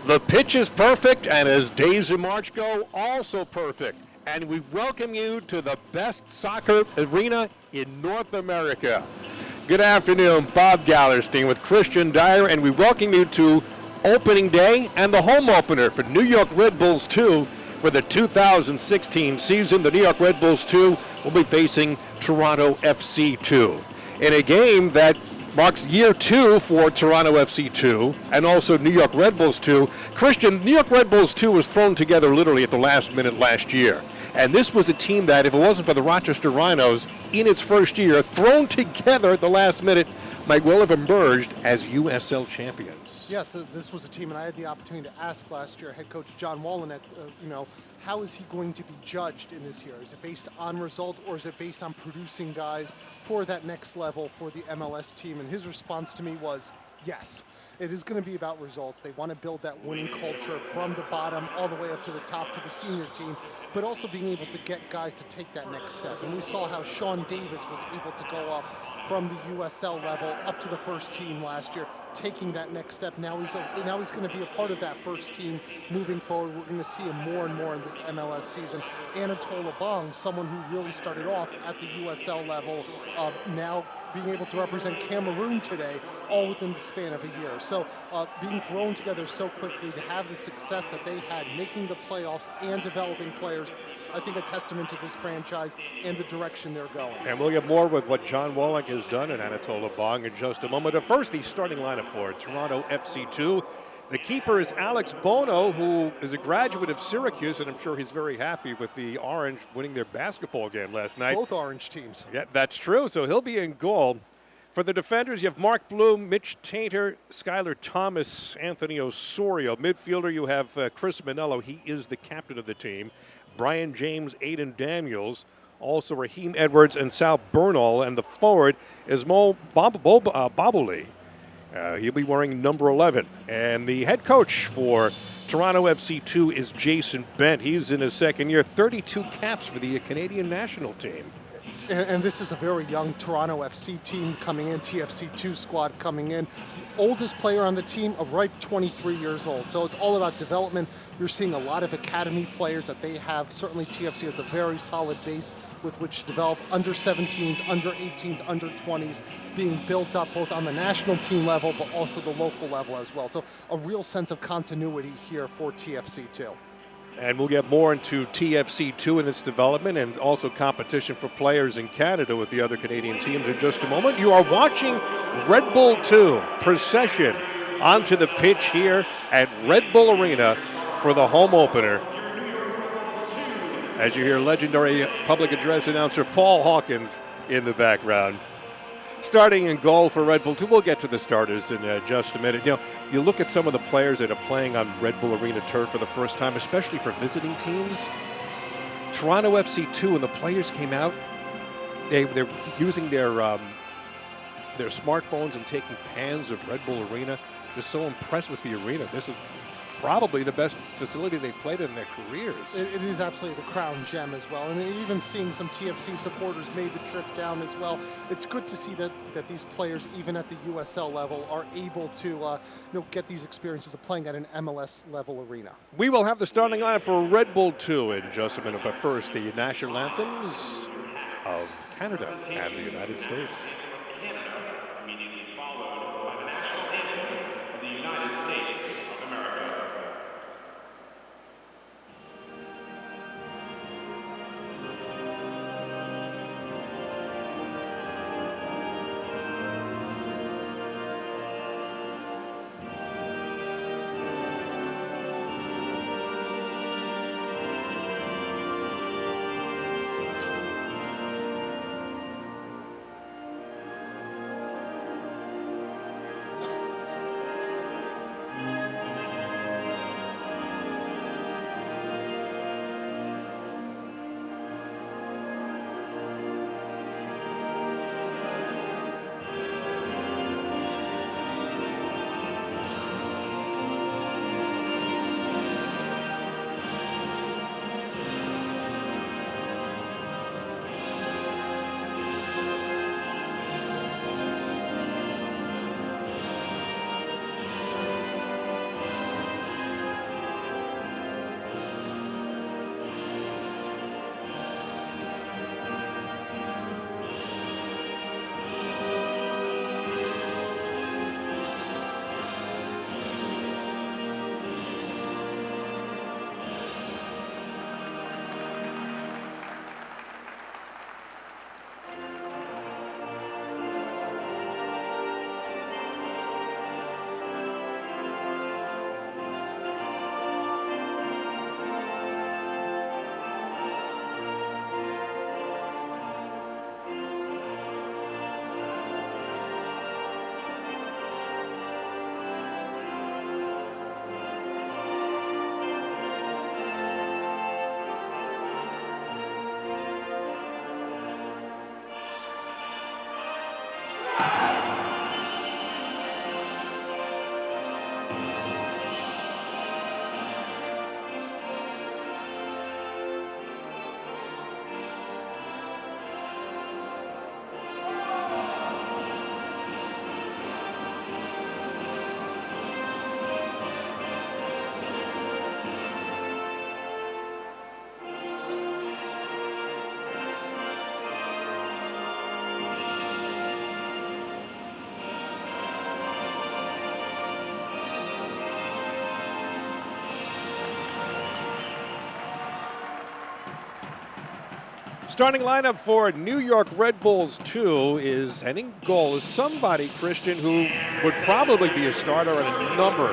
The pitch is perfect, and as days in March go, also perfect. And we welcome you to the best soccer arena in North America. Good afternoon, Bob Gallerstein with Christian Dyer, and we welcome you to opening day and the home opener for New York Red Bulls 2 for the 2016 season. The New York Red Bulls 2 will be facing Toronto FC 2 in a game that marks year 2 for Toronto FC 2 and also New York Red Bulls 2. Christian, New York Red Bulls 2 was thrown together literally at the last minute last year. And this was a team that, if it wasn't for the Rochester Rhinos in its first year, thrown together at the last minute, might well have emerged as USL champions. Yes, this was a team, and I had the opportunity to ask last year head coach John Wallenett, how is he going to be judged in this year? Is it based on results, or is it based on producing guys for that next level for the MLS team? And his response to me was, yes, it is going to be about results. They want to build that winning culture from the bottom all the way up to the top to the senior team, but also being able to get guys to take that next step. And we saw how Sean Davis was able to go up from the USL level up to the first team last year, taking that next step. Now he's going to be a part of that first team moving forward. We're going to see him more and more in this MLS season. Anatole Abong, someone who really started off at the USL level, now being able to represent Cameroon today, all within the span of a year. So being thrown together so quickly to have the success that they had, making the playoffs and developing players, I think a testament to this franchise and the direction they're going. And we'll get more with what John Wallach has done and Anatole Abong in just a moment. But first, the starting lineup for Toronto FC 2. The keeper is Alex Bono, who is a graduate of Syracuse, and I'm sure he's very happy with the Orange winning their basketball game last night. Both Orange teams. Yeah, that's true. So he'll be in goal. For the defenders, you have Mark Bloom, Mitch Tainter, Skylar Thomas, Anthony Osorio. Midfielder, you have Chris Manello. He is the captain of the team. Brian James, Aiden Daniels, also Raheem Edwards and Sal Bernal. And the forward is Mo Boboli. He'll be wearing number 11. And the head coach for Toronto FC 2 is Jason Bent. He's in his second year, 32 caps for the Canadian national team. And this is a very young Toronto FC team coming in, TFC2 squad coming in. The oldest player on the team, a ripe 23 years old. So it's all about development. You're seeing a lot of academy players that they have. Certainly TFC has a very solid base with which to develop under 17s, under 18s, under 20s, being built up both on the national team level, but also the local level as well. So a real sense of continuity here for TFC2. And we'll get more into TFC2 and its development and also competition for players in Canada with the other Canadian teams in just a moment. You are watching Red Bull 2 procession onto the pitch here at Red Bull Arena for the home opener. As you hear legendary public address announcer Paul Hawkins in the background. Starting in goal for Red Bull 2. We'll get to the starters in just a minute. You look at some of the players that are playing on Red Bull Arena turf for the first time, especially for visiting teams. Toronto FC 2, when the players came out, they're using their smartphones and taking pans of Red Bull Arena. Just so impressed with the arena. This is probably the best facility they've played in their careers. It is absolutely the crown gem as well. And even seeing some TFC supporters made the trip down as well. It's good to see that these players, even at the USL level, are able to get these experiences of playing at an MLS level arena. We will have the starting lineup for Red Bull 2 in just a minute. But first, the national anthems of Canada and the United States. Immediately followed by the national anthem of the United States of America. Starting lineup for New York Red Bulls 2 is, and in goal is somebody, Christian, who would probably be a starter on a number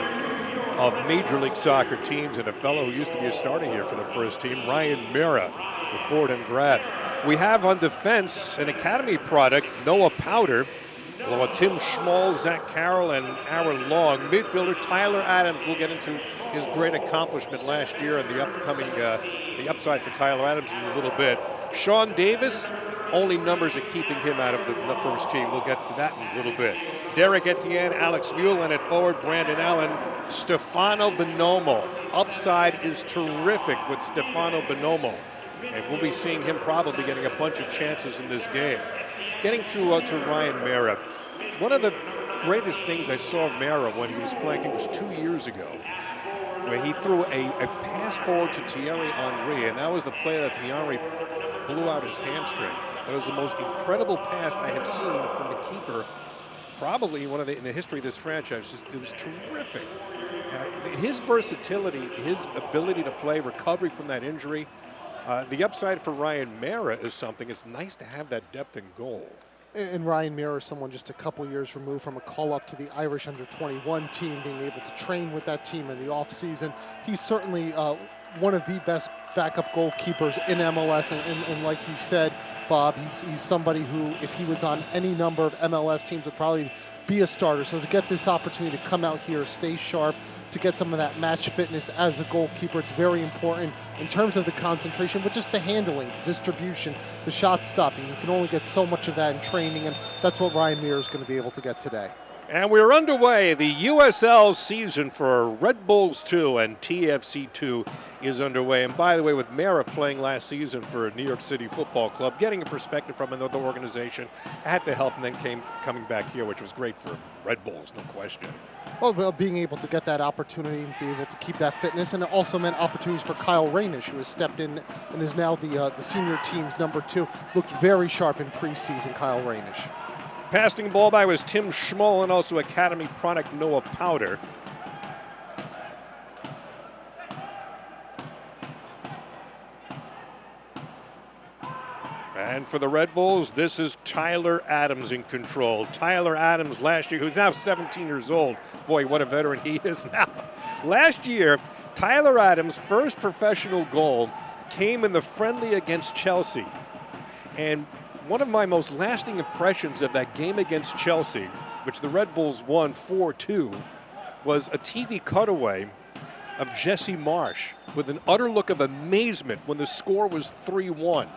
of Major League Soccer teams, and a fellow who used to be a starter here for the first team, Ryan Mera, with Fordham grad. We have on defense an academy product, Noah Powder, along with Tim Schmall, Zach Carroll, and Aaron Long. Midfielder Tyler Adams will get into his great accomplishment last year and the upside for Tyler Adams in a little bit. Sean Davis, only numbers are keeping him out of the first team. We'll get to that in a little bit. Derek Etienne, Alex Mule, and at forward, Brandon Allen, Stefano Bonomo. Upside is terrific with Stefano Bonomo, and we'll be seeing him probably getting a bunch of chances in this game. Getting to Ryan Mera, one of the greatest things I saw of Mera when he was playing, it was 2 years ago, where he threw a pass forward to Thierry Henry, and that was the play that Thierry blew out his hamstring. It was the most incredible pass I have seen from a keeper, probably in the history of this franchise. It was terrific. His versatility, his ability to play, recovery from that injury, the upside for Ryan Mera is something. It's nice to have that depth in goal. And Ryan Mera is someone just a couple years removed from a call-up to the Irish under-21 team, being able to train with that team in the offseason. He's certainly one of the best backup goalkeepers in MLS, and like you said, Bob, he's somebody who, if he was on any number of MLS teams, would probably be a starter. So to get this opportunity to come out here, stay sharp, to get some of that match fitness as a goalkeeper, it's very important in terms of the concentration, but just the handling, distribution, the shot stopping. You can only get so much of that in training, and that's what Ryan Mera is going to be able to get today. And we're underway. The USL season for Red Bulls 2 and TFC 2 is underway. And by the way, with Mera playing last season for New York City Football Club, getting a perspective from another organization had to help, and then coming back here, which was great for Red Bulls, no question. Well, being able to get that opportunity and be able to keep that fitness, and it also meant opportunities for Kyle Rainish, who has stepped in and is now the senior team's number 2. Looked very sharp in preseason, Kyle Rainish. Passing the ball by was Tim Schmall and also academy product Noah Powder. And for the Red Bulls, this is Tyler Adams in control. Tyler Adams last year, who's now 17 years old. Boy, what a veteran he is now. Last year, Tyler Adams' first professional goal came in the friendly against Chelsea. And one of my most lasting impressions of that game against Chelsea, which the Red Bulls won 4-2, was a TV cutaway of Jesse Marsh with an utter look of amazement when the score was 3-1.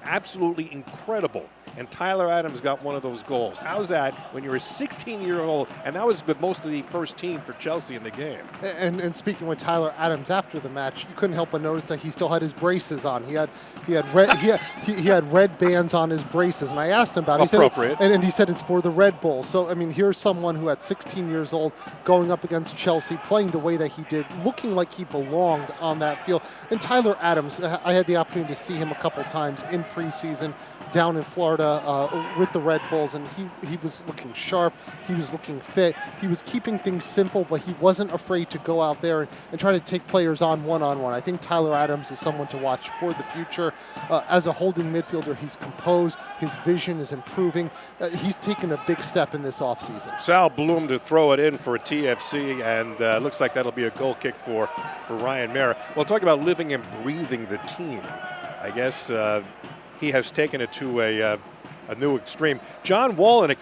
Absolutely incredible. And Tyler Adams got one of those goals. How's that when you're a 16-year-old? And that was with most of the first team for Chelsea in the game. And speaking with Tyler Adams after the match, you couldn't help but notice that he still had his braces on. He had red bands on his braces. And I asked him about it. Appropriate. And he said it's for the Red Bulls. So, I mean, here's someone who at 16 years old going up against Chelsea, playing the way that he did, looking like he belonged on that field. And Tyler Adams, I had the opportunity to see him a couple times in preseason down in Florida with the Red Bulls, and he was looking sharp, he was looking fit, he was keeping things simple, but he wasn't afraid to go out there and try to take players on one-on-one. I think Tyler Adams is someone to watch for the future. As a holding midfielder, he's composed, his vision is improving. He's taken a big step in this offseason. Sal Bloom to throw it in for a TFC, and looks like that'll be a goal kick for Ryan Mera. Well, talk about living and breathing the team. I guess he has taken it to a new extreme. John Wallenick,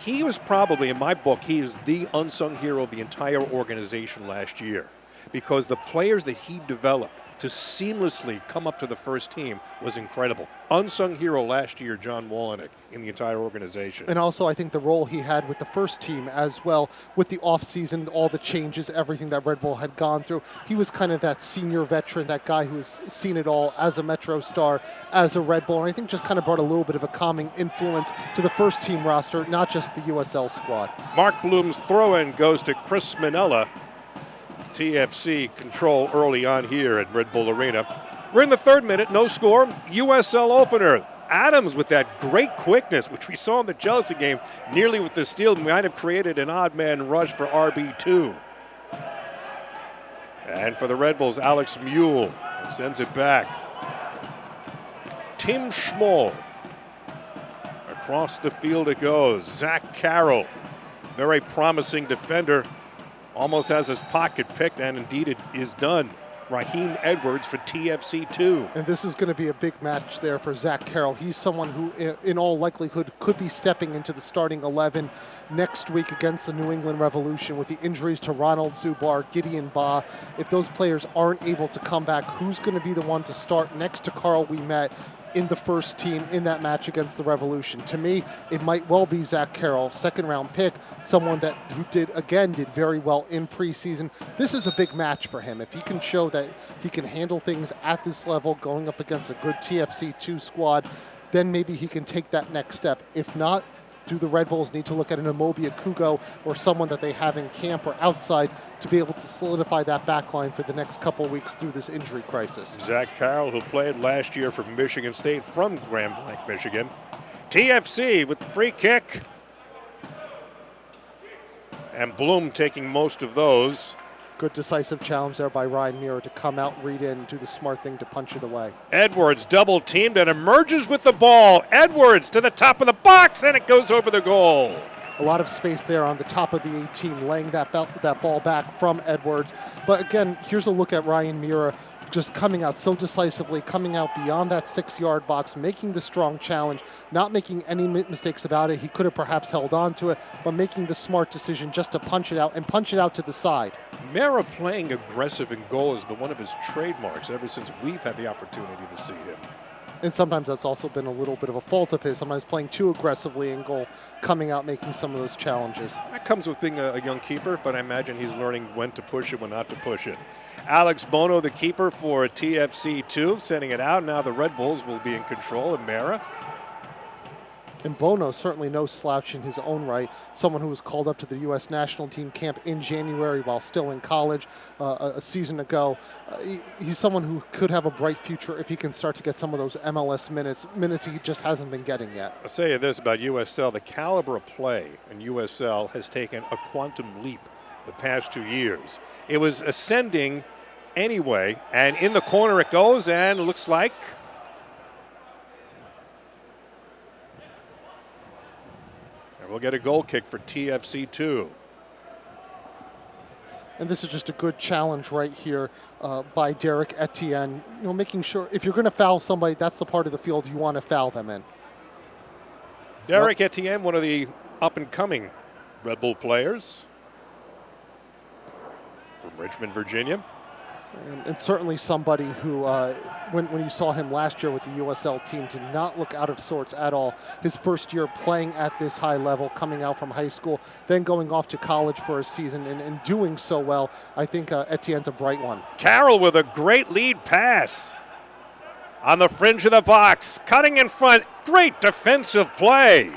he was probably, in my book, he is the unsung hero of the entire organization last year, because the players that he developed to seamlessly come up to the first team was incredible. Unsung hero last year, John Wallenick, in the entire organization. And also, I think the role he had with the first team as well, with the offseason, all the changes, everything that Red Bull had gone through. He was kind of that senior veteran, that guy who has seen it all as a Metro star, as a Red Bull, and I think just kind of brought a little bit of a calming influence to the first team roster, not just the USL squad. Mark Bloom's throw-in goes to Chris Minella. TFC control early on here at Red Bull Arena. We're in the third minute, no score. USL opener. Adams with that great quickness, which we saw in the Chelsea game, nearly with the steal, might have created an odd man rush for RB2. And for the Red Bulls, Alex Mule sends it back. Tim Schmoll. Across the field it goes. Zach Carroll, very promising defender, almost has his pocket picked, and indeed it is done. Raheem Edwards for TFC2. And this is going to be a big match there for Zach Carroll. He's someone who, in all likelihood, could be stepping into the starting 11 next week against the New England Revolution with the injuries to Ronald Zubar, Gideon Ba. If those players aren't able to come back, who's going to be the one to start next to Carl Ouimet in the first team in that match against the Revolution? To me, it might well be Zach Carroll, second-round pick, someone who did very well in preseason. This is a big match for him. If he can show that he can handle things at this level, going up against a good TFC2 squad, then maybe he can take that next step. If not, do the Red Bulls need to look at an Amobi Akugo or someone that they have in camp or outside to be able to solidify that back line for the next couple weeks through this injury crisis? Zach Carroll, who played last year for Michigan State from Grand Blanc, Michigan. TFC with the free kick. And Bloom taking most of those. Good decisive challenge there by Ryan Mira to come out, read in, do the smart thing to punch it away. Edwards double teamed and emerges with the ball. Edwards to the top of the box, and it goes over the goal. A lot of space there on the top of the 18, laying that ball back from Edwards. But again, here's a look at Ryan Mira just coming out so decisively, coming out beyond that 6-yard box, making the strong challenge, not making any mistakes about it. He could have perhaps held on to it, but making the smart decision just to punch it out and punch it out to the side. Mera playing aggressive in goal has been one of his trademarks ever since we've had the opportunity to see him. And sometimes that's also been a little bit of a fault of his, sometimes playing too aggressively in goal, coming out, making some of those challenges. That comes with being a young keeper, but I imagine he's learning when to push it, when not to push it. Alex Bono, the keeper for TFC2, sending it out. Now the Red Bulls will be in control, and Mera. And Bono, certainly no slouch in his own right, someone who was called up to the U.S. national team camp in January while still in college a season ago. He's someone who could have a bright future if he can start to get some of those MLS minutes he just hasn't been getting yet. I'll say this about USL. The caliber of play in USL has taken a quantum leap the past 2 years. It was ascending anyway, and in the corner it goes, and it looks like we'll get a goal kick for TFC2. And this is just a good challenge right here by Derek Etienne. You know, making sure if you're going to foul somebody, that's the part of the field you want to foul them in. Derek Etienne, one of the up-and-coming Red Bull players from Richmond, Virginia. And certainly somebody who, when you saw him last year with the USL team, did not look out of sorts at all. His first year playing at this high level, coming out from high school, then going off to college for a season and doing so well. I think Etienne's a bright one. Carroll with a great lead pass on the fringe of the box, cutting in front. Great defensive play.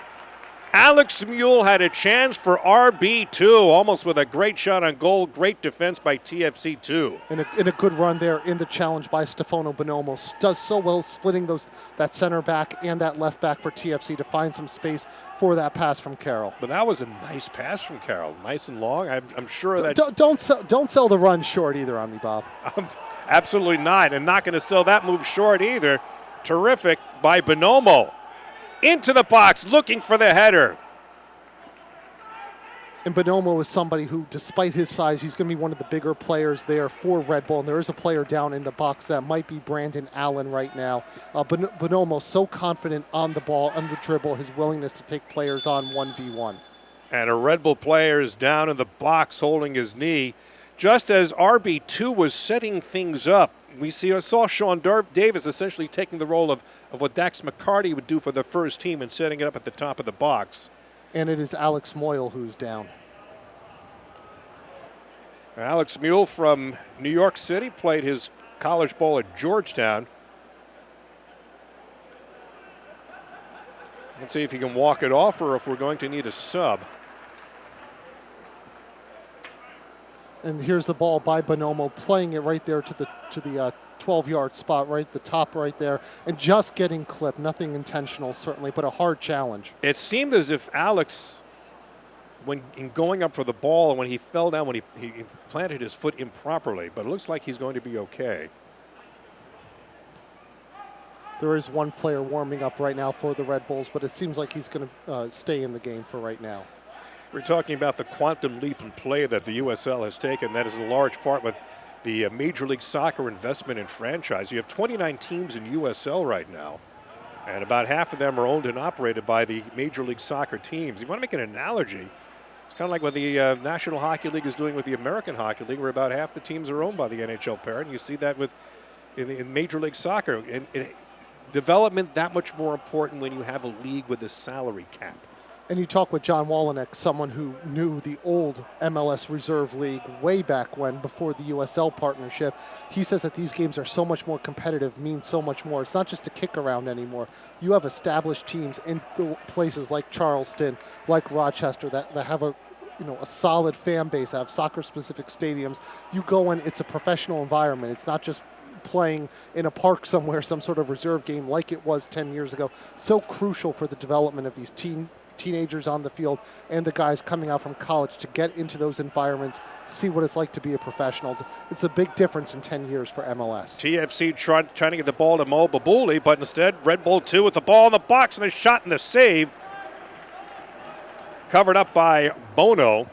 Alex Mule had a chance for RB2, almost with a great shot on goal. Great defense by TFC2. And a good run there in the challenge by Stefano Bonomo. Does so well splitting that center back and that left back for TFC to find some space for that pass from Carroll. But that was a nice pass from Carroll, nice and long. I'm sure that don't sell the run short either, Omni Bob. Absolutely not, and not going to sell that move short either. Terrific by Bonomo. Into the box, looking for the header. And Bonomo is somebody who, despite his size, he's going to be one of the bigger players there for Red Bull. And there is a player down in the box that might be Brandon Allen right now. Bonomo so confident on the ball, on the dribble, his willingness to take players on 1v1. And a Red Bull player is down in the box holding his knee. Just as RB2 was setting things up, we saw Sean Davis essentially taking the role of what Dax McCarty would do for the first team and setting it up at the top of the box. And it is Alex Moyle who's down. Alex Mule from New York City played his college ball at Georgetown. Let's see if he can walk it off or if we're going to need a sub. And here's the ball by Bonomo, playing it right there to the 12-yard spot, right at the top right there, and just getting clipped. Nothing intentional, certainly, but a hard challenge. It seemed as if Alex, when in going up for the ball, and when he fell down, when he planted his foot improperly, but it looks like he's going to be okay. There is one player warming up right now for the Red Bulls, but it seems like he's going to stay in the game for right now. We're talking about the quantum leap in play that the USL has taken. That is in large part with the Major League Soccer investment in franchise. You have 29 teams in USL right now, and about half of them are owned and operated by the Major League Soccer teams. You want to make an analogy, it's kind of like what the National Hockey League is doing with the American Hockey League, where about half the teams are owned by the NHL parent. You see that in Major League Soccer. In development, that much more important when you have a league with a salary cap. And you talk with John Wolonek, someone who knew the old MLS Reserve League way back when, before the USL partnership. He says that these games are so much more competitive, mean so much more. It's not just a kick around anymore. You have established teams in places like Charleston, like Rochester, that have a solid fan base, have soccer-specific stadiums. You go in, it's a professional environment. It's not just playing in a park somewhere, some sort of reserve game like it was 10 years ago. So crucial for the development of these teenagers on the field and the guys coming out from college to get into those environments, see what it's like to be a professional. It's a big difference in 10 years for MLS. TFC trying to get the ball to Mo Babuli, but instead Red Bull 2 with the ball in the box and a shot and a save. Covered up by Bono.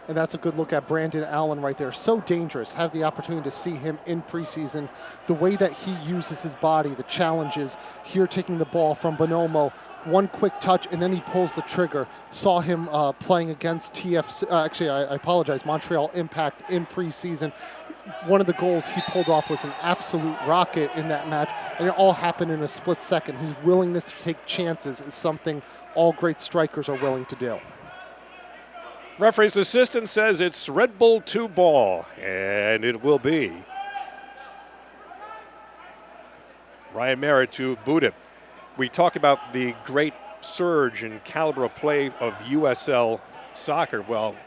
And that's a good look at Brandon Allen right there. So dangerous. Have the opportunity to see him in preseason. The way that he uses his body, the challenges. Here taking the ball from Bonomo. One quick touch, and then he pulls the trigger. Saw him playing against TFC. I apologize, Montreal Impact in preseason. One of the goals he pulled off was an absolute rocket in that match, and it all happened in a split second. His willingness to take chances is something all great strikers are willing to do. Referee's assistant says it's Red Bull 2 ball, and it will be. Ryan Merritt to boot it. We talk about the great surge and caliber of play of USL soccer. Well,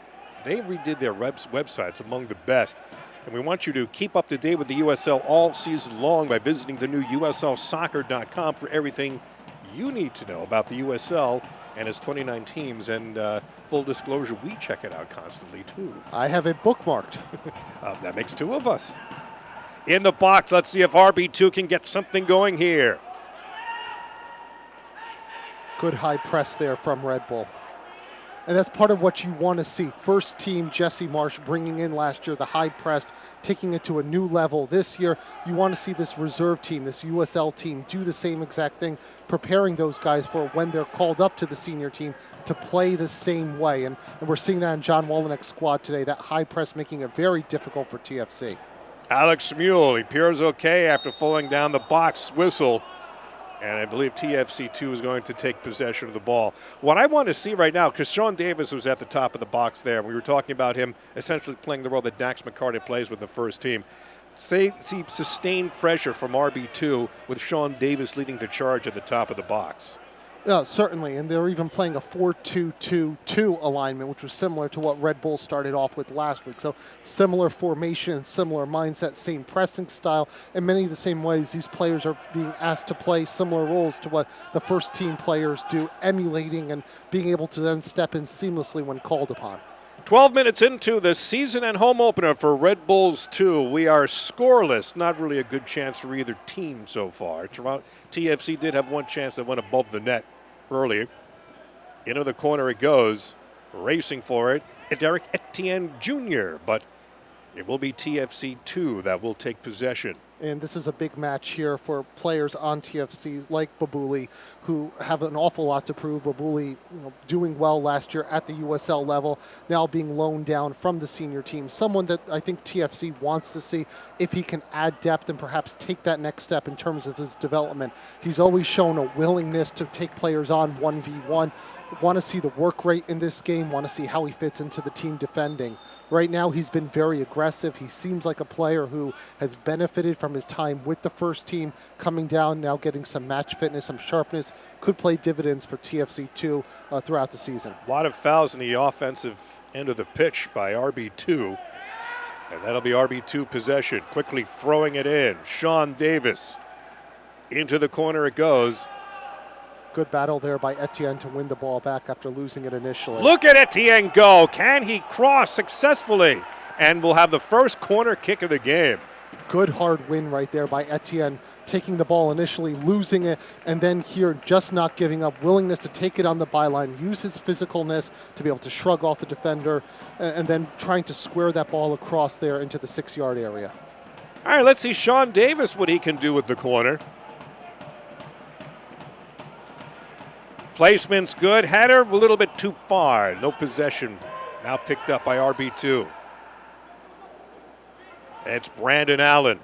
they redid their websites among the best. And we want you to keep up to date with the USL all season long by visiting the new USLsoccer.com for everything you need to know about the USL and its 29 teams. And full disclosure, we check it out constantly, too. I have it bookmarked. That makes two of us. In the box, let's see if RB2 can get something going here. Good high press there from Red Bull. And that's part of what you want to see. First team, Jesse Marsh bringing in last year, the high press, taking it to a new level. This year, you want to see this reserve team, this USL team, do the same exact thing, preparing those guys for when they're called up to the senior team to play the same way. And we're seeing that in John Wolonek's squad today, that high press making it very difficult for TFC. Alex Mule, he appears okay after falling down the box whistle. And I believe TFC2 is going to take possession of the ball. What I want to see right now, because Sean Davis was at the top of the box there. We were talking about him essentially playing the role that Dax McCarty plays with the first team. See sustained pressure from RB2 with Sean Davis leading the charge at the top of the box. Yeah, certainly, and they're even playing a 4-2-2-2 alignment, which was similar to what Red Bull started off with last week. So similar formation, similar mindset, same pressing style, and many of the same ways these players are being asked to play similar roles to what the first team players do, emulating and being able to then step in seamlessly when called upon. 12 minutes into the season and home opener for Red Bulls 2. We are scoreless. Not really a good chance for either team so far. TFC did have one chance that went above the net earlier. Into the corner it goes. Racing for it. Derek Etienne Jr., but it will be TFC 2 that will take possession. And this is a big match here for players on TFC like Babuli, who have an awful lot to prove. Babuli doing well last year at the USL level, now being loaned down from the senior team. Someone that I think TFC wants to see if he can add depth and perhaps take that next step in terms of his development. He's always shown a willingness to take players on 1v1. Want to see the work rate in this game, want to see how he fits into the team defending. Right now, he's been very aggressive. He seems like a player who has benefited from his time with the first team, coming down, now getting some match fitness, some sharpness, could play dividends for TFC2 throughout the season. A lot of fouls in the offensive end of the pitch by RB2, and that'll be RB2 possession. Quickly throwing it in. Sean Davis. Into the corner it goes. Good battle there by Etienne to win the ball back after losing it initially. Look at Etienne go. Can he cross successfully? And we'll have the first corner kick of the game. Good hard win right there by Etienne, taking the ball initially, losing it, and then here just not giving up, willingness to take it on the byline, use his physicalness to be able to shrug off the defender, and then trying to square that ball across there into the 6-yard area. All right, let's see Sean Davis, what he can do with the corner. Placement's good. Header a little bit too far. No possession. Now picked up by RB2. It's Brandon Allen.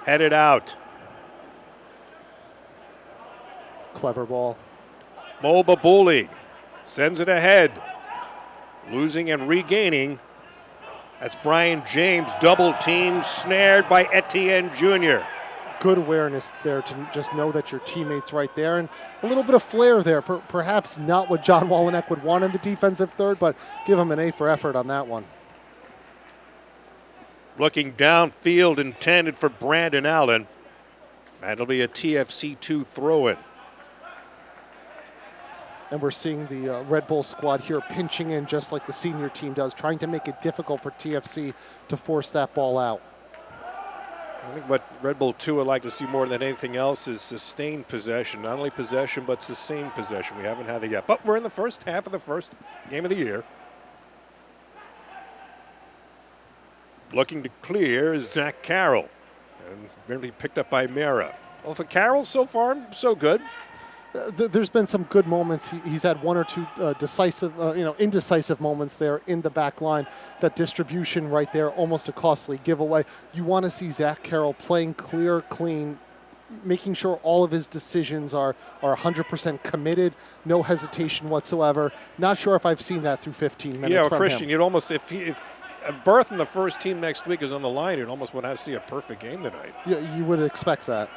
Headed out. Clever ball. Mo Babuli sends it ahead. Losing and regaining. That's Brian James. Double team, snared by Etienne Jr. Good awareness there to just know that your teammate's right there, and a little bit of flair there. Perhaps not what John Wolyniec would want in the defensive third, but give him an A for effort on that one. Looking downfield, intended for Brandon Allen. That'll be a TFC2 throw-in. And we're seeing the Red Bull squad here pinching in just like the senior team does, trying to make it difficult for TFC to force that ball out. I think what Red Bull 2 would like to see more than anything else is sustained possession. Not only possession, but sustained possession. We haven't had that yet. But we're in the first half of the first game of the year. Looking to clear is Zach Carroll. And really picked up by Mera. Well, for Carroll, so far, so good. There's been some good moments. He's had one or two indecisive moments there in the back line. That distribution right there, almost a costly giveaway. You want to see Zach Carroll playing clear, clean, making sure all of his decisions are 100% committed, no hesitation whatsoever. Not sure if I've seen that through 15 minutes. Yeah, well, from Christian, him. you'd almost, if a berth in the first team next week is on the line, you'd almost want to see a perfect game tonight. Yeah, you would expect that.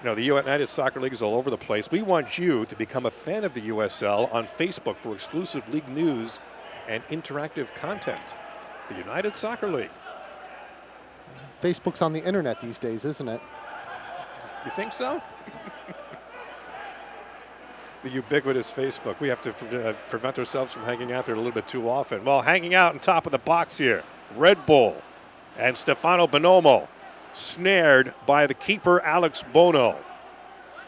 You know, the United Soccer League is all over the place. We want you to become a fan of the USL on Facebook for exclusive league news and interactive content. The United Soccer League. Facebook's on the internet these days, isn't it? You think so? The ubiquitous Facebook. We have to prevent ourselves from hanging out there a little bit too often. Well, hanging out on top of the box here, Red Bull and Stefano Bonomo. Snared by the keeper, Alex Bono.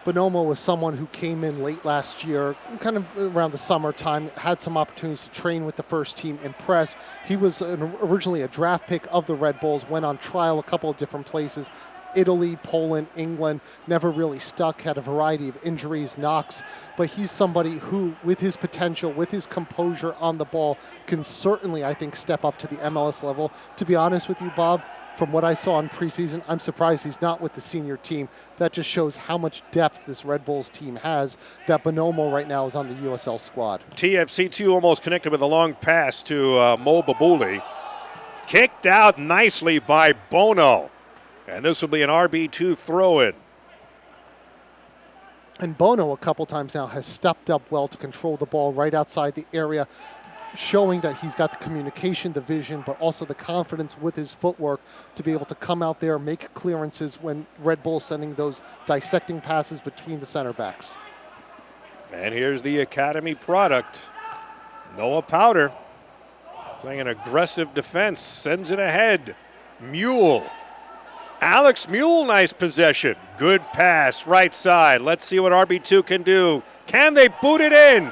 Bonomo was someone who came in late last year, kind of around the summertime, had some opportunities to train with the first team, impressed. He was originally a draft pick of the Red Bulls, went on trial a couple of different places, Italy, Poland, England, never really stuck, had a variety of injuries, knocks, but he's somebody who, with his potential, with his composure on the ball, can certainly, I think, step up to the MLS level. To be honest with you, Bob, from what I saw in preseason, I'm surprised he's not with the senior team. That just shows how much depth this Red Bulls team has, that Bonomo right now is on the USL squad. TFC2 almost connected with a long pass to Mo Babuli. Kicked out nicely by Bono. And this will be an RB2 throw-in. And Bono a couple times now has stepped up well to control the ball right outside the area, showing that he's got the communication, the vision, but also the confidence with his footwork to be able to come out there, make clearances when Red Bull's sending those dissecting passes between the center backs. And here's the academy product. Noah Powder playing an aggressive defense, sends it ahead. Mule. Alex Mule, nice possession. Good pass, right side. Let's see what RB2 can do. Can they boot it in?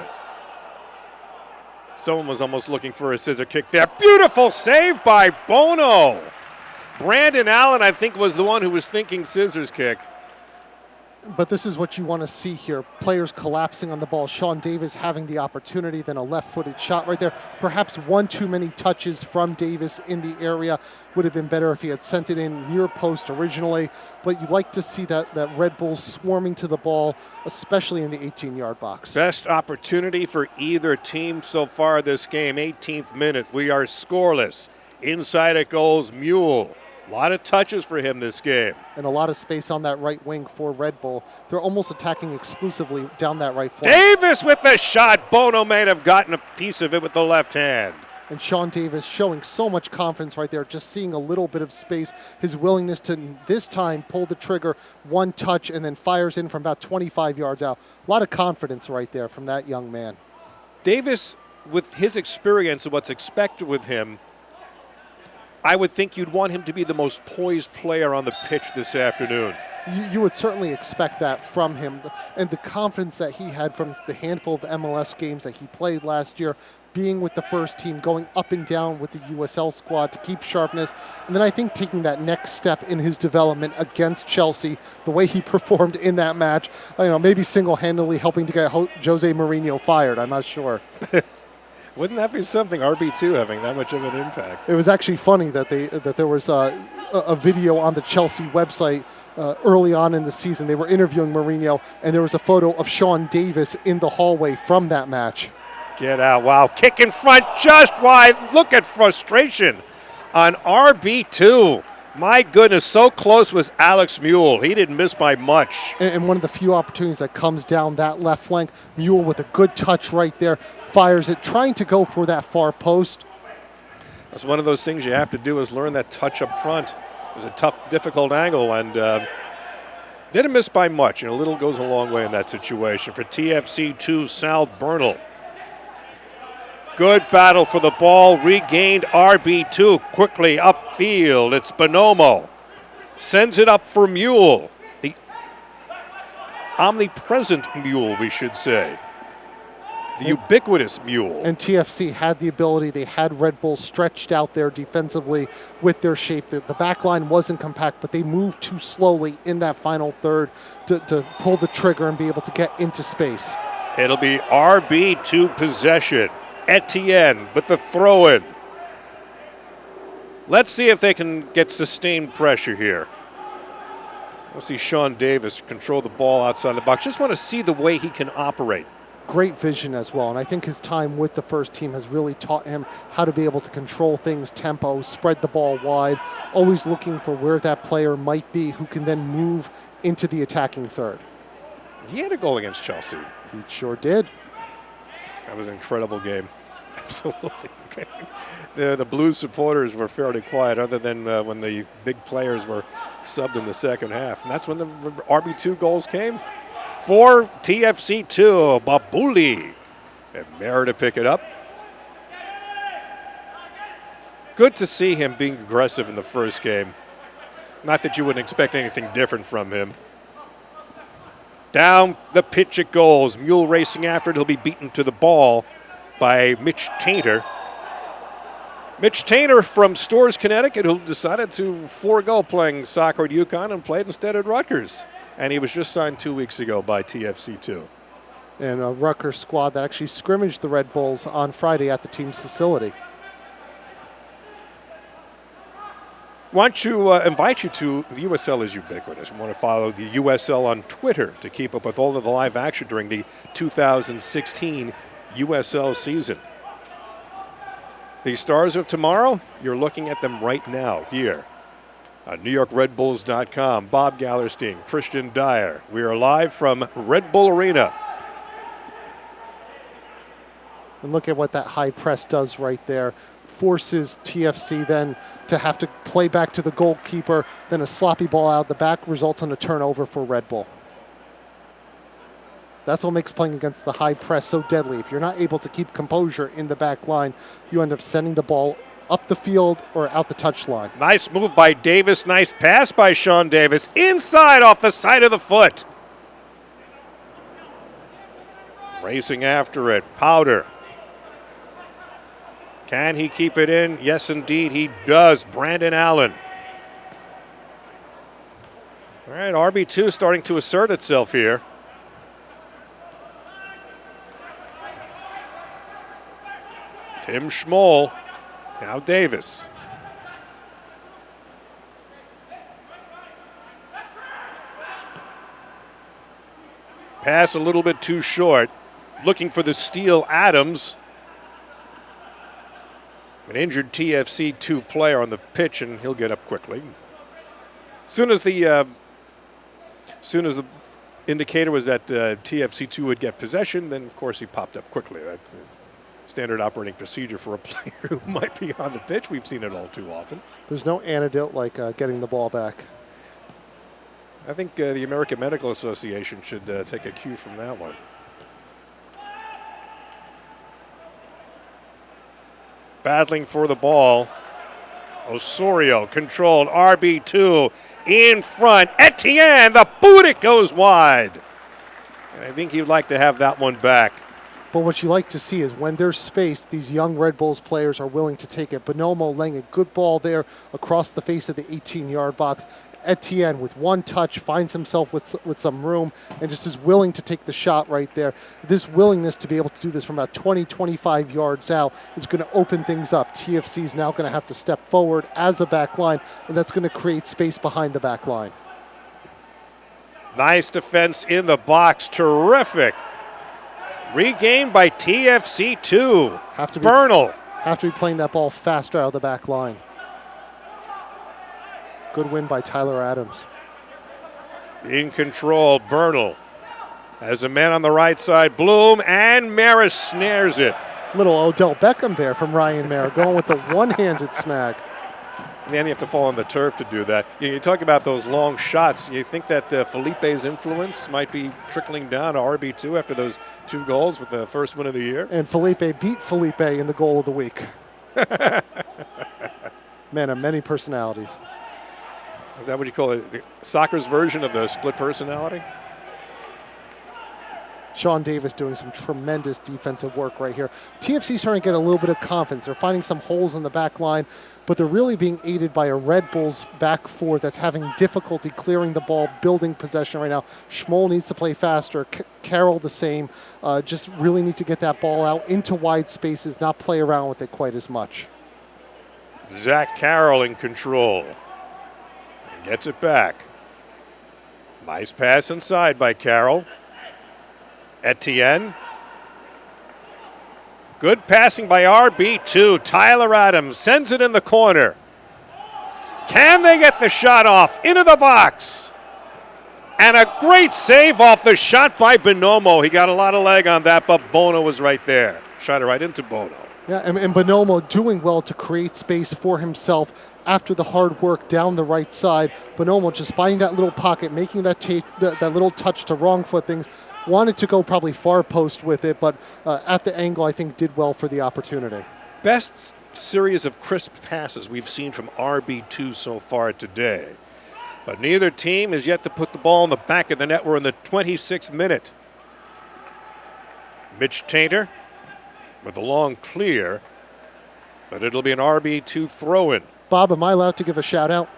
Someone was almost looking for a scissor kick there. Beautiful save by Bono. Brandon Allen, I think, was the one who was thinking scissors kick. But this is what you want to see here. Players collapsing on the ball. Sean Davis having the opportunity, then a left-footed shot right there. Perhaps one too many touches from Davis in the area. Would have been better if he had sent it in near post originally. But you'd like to see that Red Bull swarming to the ball, especially in the 18-yard box. Best opportunity for either team so far this game. 18th minute. We are scoreless. Inside it goes Mule. A lot of touches for him this game. And a lot of space on that right wing for Red Bull. They're almost attacking exclusively down that right flank. Davis with the shot. Bono may have gotten a piece of it with the left hand. And Sean Davis showing so much confidence right there, just seeing a little bit of space, his willingness to this time pull the trigger, one touch, and then fires in from about 25 yards out. A lot of confidence right there from that young man. Davis, with his experience and what's expected with him, I would think you'd want him to be the most poised player on the pitch this afternoon. You would certainly expect that from him, and the confidence that he had from the handful of MLS games that he played last year, being with the first team, going up and down with the USL squad to keep sharpness, and then I think taking that next step in his development against Chelsea, the way he performed in that match, maybe single-handedly helping to get Jose Mourinho fired. I'm not sure. Wouldn't that be something, RB2 having that much of an impact? It was actually funny that there was a video on the Chelsea website early on in the season. They were interviewing Mourinho, and there was a photo of Sean Davis in the hallway from that match. Get out. Wow. Kick in front just wide. Look at frustration on RB2. My goodness, so close was Alex Mule. He didn't miss by much. And one of the few opportunities that comes down that left flank, Mule with a good touch right there, fires it, trying to go for that far post. That's one of those things you have to do is learn that touch up front. It was a tough, difficult angle, and didn't miss by much. A little goes a long way in that situation. For TFC 2, Sal Bernal. Good battle for the ball, regained RB2 quickly upfield. It's Bonomo. Sends it up for Mule. The omnipresent Mule, we should say. The ubiquitous Mule. And TFC had the ability. They had Red Bull stretched out there defensively with their shape. The back line wasn't compact, but they moved too slowly in that final third to pull the trigger and be able to get into space. It'll be RB2 possession. Etienne with the throw-in. Let's see if they can get sustained pressure here. We'll see Sean Davis control the ball outside the box. Just want to see the way he can operate. Great vision as well, and I think his time with the first team has really taught him how to be able to control things, tempo, spread the ball wide, always looking for where that player might be who can then move into the attacking third. He had a goal against Chelsea. He sure did. That was an incredible game. Absolutely. The Blues supporters were fairly quiet other than when the big players were subbed in the second half. And that's when the RB2 goals came. For TFC 2, Babuli. And Mara to pick it up. Good to see him being aggressive in the first game. Not that you wouldn't expect anything different from him. Down the pitch it goes. Mule racing after it. He'll be beaten to the ball by Mitch Tainter. Mitch Tainter from Storrs, Connecticut, who decided to forego playing soccer at UConn and played instead at Rutgers. And he was just signed 2 weeks ago by TFC 2. And a Rutgers squad that actually scrimmaged the Red Bulls on Friday at the team's facility. Want to invite you to the USL is ubiquitous. We want to follow the USL on Twitter to keep up with all of the live action during the 2016 USL season. The stars of tomorrow, you're looking at them right now here on NewYorkRedBulls.com. Bob Gallerstein, Christian Dyer. We are live from Red Bull Arena. And look at what that high press does right there. Forces TFC then to have to play back to the goalkeeper. Then a sloppy ball out the back results in a turnover for Red Bull. That's what makes playing against the high press so deadly. If you're not able to keep composure in the back line, you end up sending the ball up the field or out the touchline. Nice move by Davis. Nice pass by Sean Davis. Inside off the side of the foot. Racing after it. Powder. Can he keep it in? Yes, indeed, he does. Brandon Allen. All right, RB2 starting to assert itself here. Tim Schmoll. Now Davis. Pass a little bit too short. Looking for the steal, Adams. An injured TFC 2 player on the pitch, and he'll get up quickly. Soon as the indicator was that TFC 2 would get possession, then of course he popped up quickly. That standard operating procedure for a player who might be on the pitch. We've seen it all too often. There's no antidote like getting the ball back. I think the American Medical Association should take a cue from that one. Battling for the ball. Osorio controlled RB2 in front. Etienne, the boot, it goes wide. I think he'd like to have that one back. But what you like to see is when there's space, these young Red Bulls players are willing to take it. Bonomo laying a good ball there across the face of the 18-yard box. Etienne, with one touch, finds himself with some room and just is willing to take the shot right there. This willingness to be able to do this from about 20, 25 yards out is going to open things up. TFC is now going to have to step forward as a back line, and that's going to create space behind the back line. Nice defense in the box. Terrific. Regained by TFC 2. Bernal. Have to be playing that ball faster out of the back line. Good win by Tyler Adams. In control, Bernal. Has a man on the right side, Bloom, and Maris snares it. Little Odell Beckham there from Ryan Mayer, going with the one-handed snag. And then you have to fall on the turf to do that. You talk about those long shots. You think that Felipe's influence might be trickling down to RB2 after those 2 goals with the first win of the year? And Felipe beat Felipe in the goal of the week. Man of many personalities. Is that what you call it? The soccer's version of the split personality? Sean Davis doing some tremendous defensive work right here. TFC starting to get a little bit of confidence. They're finding some holes in the back line, but they're really being aided by a Red Bulls back four that's having difficulty clearing the ball, building possession right now. Schmoll needs to play faster. Carroll the same. Just really need to get that ball out into wide spaces, not play around with it quite as much. Zach Carroll in control. Gets it back. Nice pass inside by Carroll. Etienne. Good passing by RB2. Tyler Adams sends it in the corner. Can they get the shot off? Into the box. And a great save off the shot by Bonomo. He got a lot of leg on that, but Bono was right there. Shot it right into Bono. Yeah, and Bonomo doing well to create space for himself after the hard work down the right side. Bonomo just finding that little pocket, making that little touch to wrong foot things. Wanted to go probably far post with it, but at the angle, I think did well for the opportunity. Best series of crisp passes we've seen from RB2 so far today. But neither team has yet to put the ball in the back of the net. We're in the 26th minute. Mitch Tainter with a long clear, but it'll be an RB2 throw-in. Bob, am I allowed to give a shout out?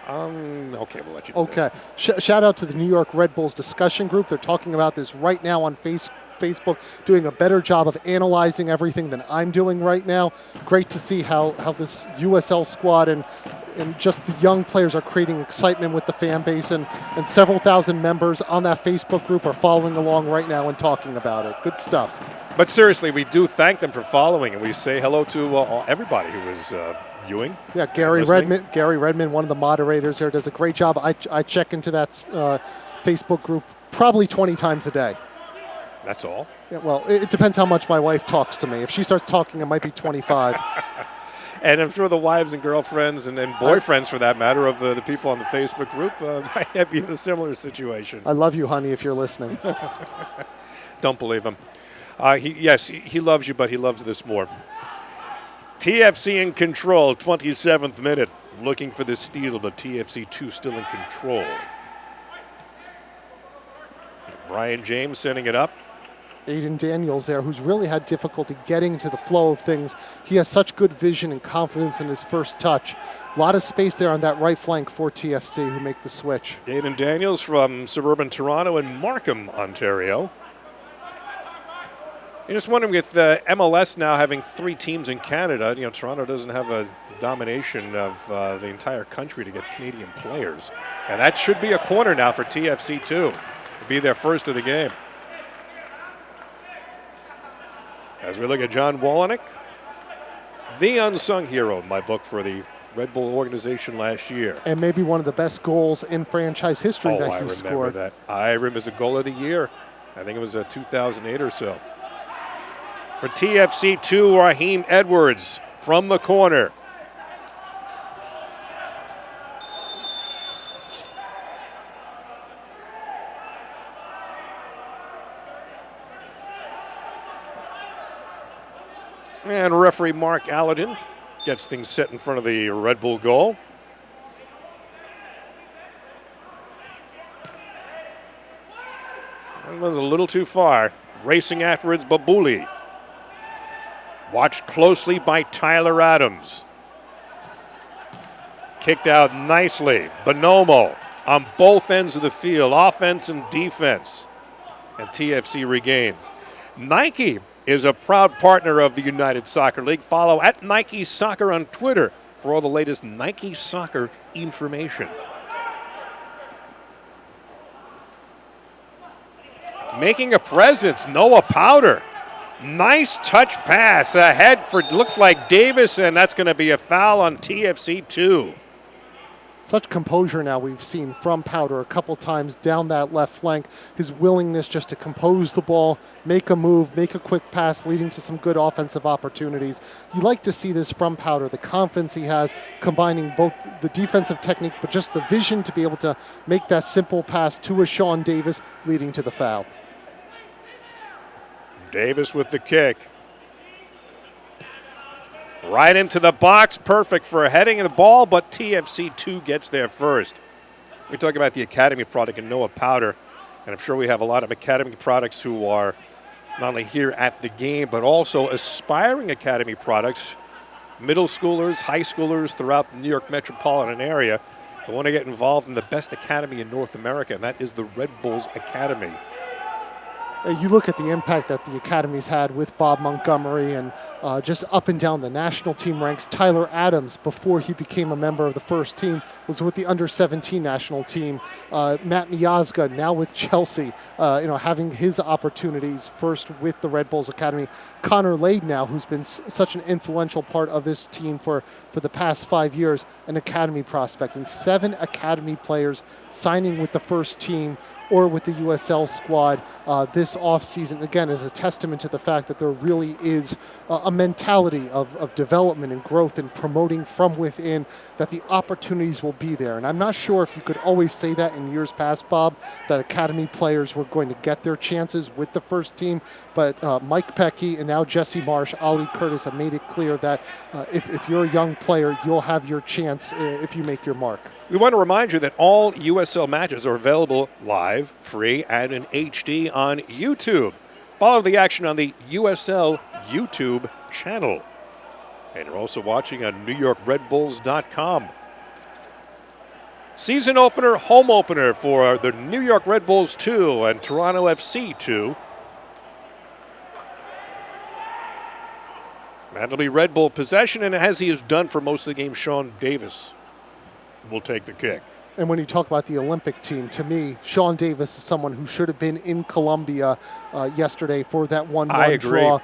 Okay, we'll let you do Okay. Shout out to the New York Red Bulls discussion group. They're talking about this right now on Facebook, doing a better job of analyzing everything than I'm doing right now. Great to see how this USL squad and just the young players are creating excitement with the fan base, and several thousand members on that Facebook group are following along right now and talking about it. Good stuff. But seriously, we do thank them for following, and we say hello to everybody who is viewing. Yeah, Gary Redmond, one of the moderators there, does a great job. I check into that Facebook group probably 20 times a day. That's all? Yeah, well, it depends how much my wife talks to me. If she starts talking, it might be 25. And I'm sure the wives and girlfriends and boyfriends, for that matter, of the people on the Facebook group might be in a similar situation. I love you, honey, if you're listening. Don't believe him. He loves you, but he loves this more. TFC in control, 27th minute. Looking for the steal, but TFC 2 still in control. Brian James sending it up. Aiden Daniels there, who's really had difficulty getting to the flow of things. He has such good vision and confidence in his first touch. A lot of space there on that right flank for TFC, who make the switch. Aiden Daniels from suburban Toronto and Markham, Ontario. You're just wondering, with MLS now having 3 teams in Canada, Toronto doesn't have a domination of the entire country to get Canadian players. And that should be a corner now for TFC too. It'll be their first of the game. As we look at John Wolyniec, the unsung hero in my book for the Red Bull organization last year. And maybe one of the best goals in franchise history that he scored. I remember as a goal of the year. I think it was 2008 or so. For TFC 2, Raheem Edwards from the corner. And referee Mark Alladin gets things set in front of the Red Bull goal. That was a little too far. Racing afterwards, Babuli. Watched closely by Tyler Adams. Kicked out nicely. Bonomo on both ends of the field, offense and defense. And TFC regains. Nike is a proud partner of the United Soccer League. Follow at Nike Soccer on Twitter for all the latest Nike Soccer information. Making a presence, Noah Powder. Nice touch pass ahead for, looks like Davis, and that's going to be a foul on TFC 2. Such composure now we've seen from Powder a couple times down that left flank. His willingness just to compose the ball, make a move, make a quick pass, leading to some good offensive opportunities. You like to see this from Powder, the confidence he has, combining both the defensive technique, but just the vision to be able to make that simple pass to a Sean Davis, leading to the foul. Davis with the kick. Right into the box, perfect for heading the ball, but TFC 2 gets there first. We talk about the Academy product and Noah Powder, and I'm sure we have a lot of Academy products who are not only here at the game, but also aspiring Academy products, middle schoolers, high schoolers throughout the New York metropolitan area who want to get involved in the best academy in North America, and that is the Red Bulls Academy. You look at the impact that the Academy's had with Bob Montgomery and just up and down the national team ranks. Tyler Adams, before he became a member of the first team, was with the under-17 national team. Matt Miazga, now with Chelsea, having his opportunities first with the Red Bulls Academy. Connor Lade now, who's been such an influential part of this team for the past 5 years, an Academy prospect. And 7 Academy players signing with the first team or with the USL squad this offseason, again, is a testament to the fact that there really is a mentality of development and growth and promoting from within, that the opportunities will be there. And I'm not sure if you could always say that in years past, Bob, that Academy players were going to get their chances with the first team, but Mike Pecky and now Jesse Marsh, Ali Curtis have made it clear that if you're a young player, you'll have your chance if you make your mark. We want to remind you that all USL matches are available live, free, and in HD on YouTube. Follow the action on the USL YouTube channel. And you're also watching on NewYorkRedBulls.com. Season opener, home opener for the New York Red Bulls 2 and Toronto FC 2. That'll be Red Bull possession, and as he has done for most of the game, Sean Davis will take the kick. And when you talk about the Olympic team, to me, Sean Davis is someone who should have been in Colombia yesterday for that 1-1 draw.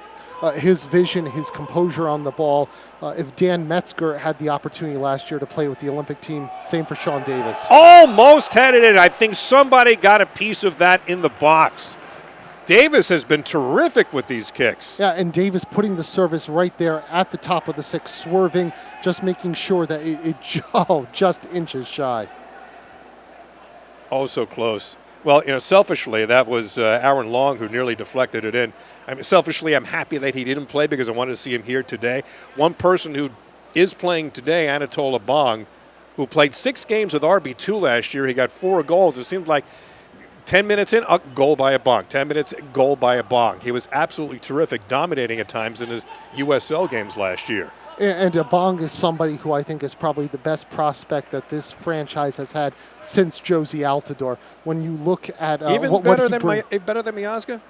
His vision, his composure on the ball. If Dan Metzger had the opportunity last year to play with the Olympic team, same for Sean Davis. Almost had it in. I think somebody got a piece of that in the box. Davis has been terrific with these kicks. Yeah, and Davis putting the service right there at the top of the 6, swerving, just making sure that it just inches shy. Oh, so close. Well, selfishly, that was Aaron Long who nearly deflected it in. I mean, selfishly, I'm happy that he didn't play because I wanted to see him here today. One person who is playing today, Anatol Abong, who played 6 games with RB2 last year. He got 4 goals. It seemed like 10 minutes in, goal by Abong. 10 minutes, goal by Abong. He was absolutely terrific, dominating at times in his USL games last year. And Abong is somebody who I think is probably the best prospect that this franchise has had since Josie Altidore. When you look at even better than Miazga?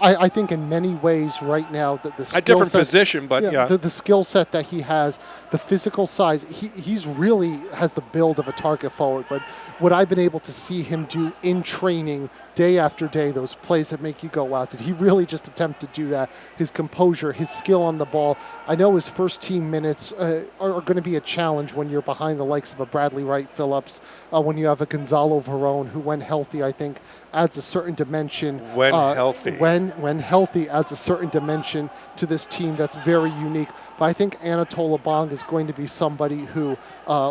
I think in many ways right now that the skill a different set, position, but yeah. The skill set that he has, the physical size, he's really has the build of a target forward. But what I've been able to see him do in training day after day, those plays that make you go, wow, did he really just attempt to do that? His composure, his skill on the ball. I know his first team minutes are going to be a challenge when you're behind the likes of a Bradley Wright Phillips, when you have a Gonzalo Verón who, when healthy, I think adds a certain dimension. When healthy. when healthy, adds a certain dimension to this team that's very unique. But I think Anatol Abong is going to be somebody who,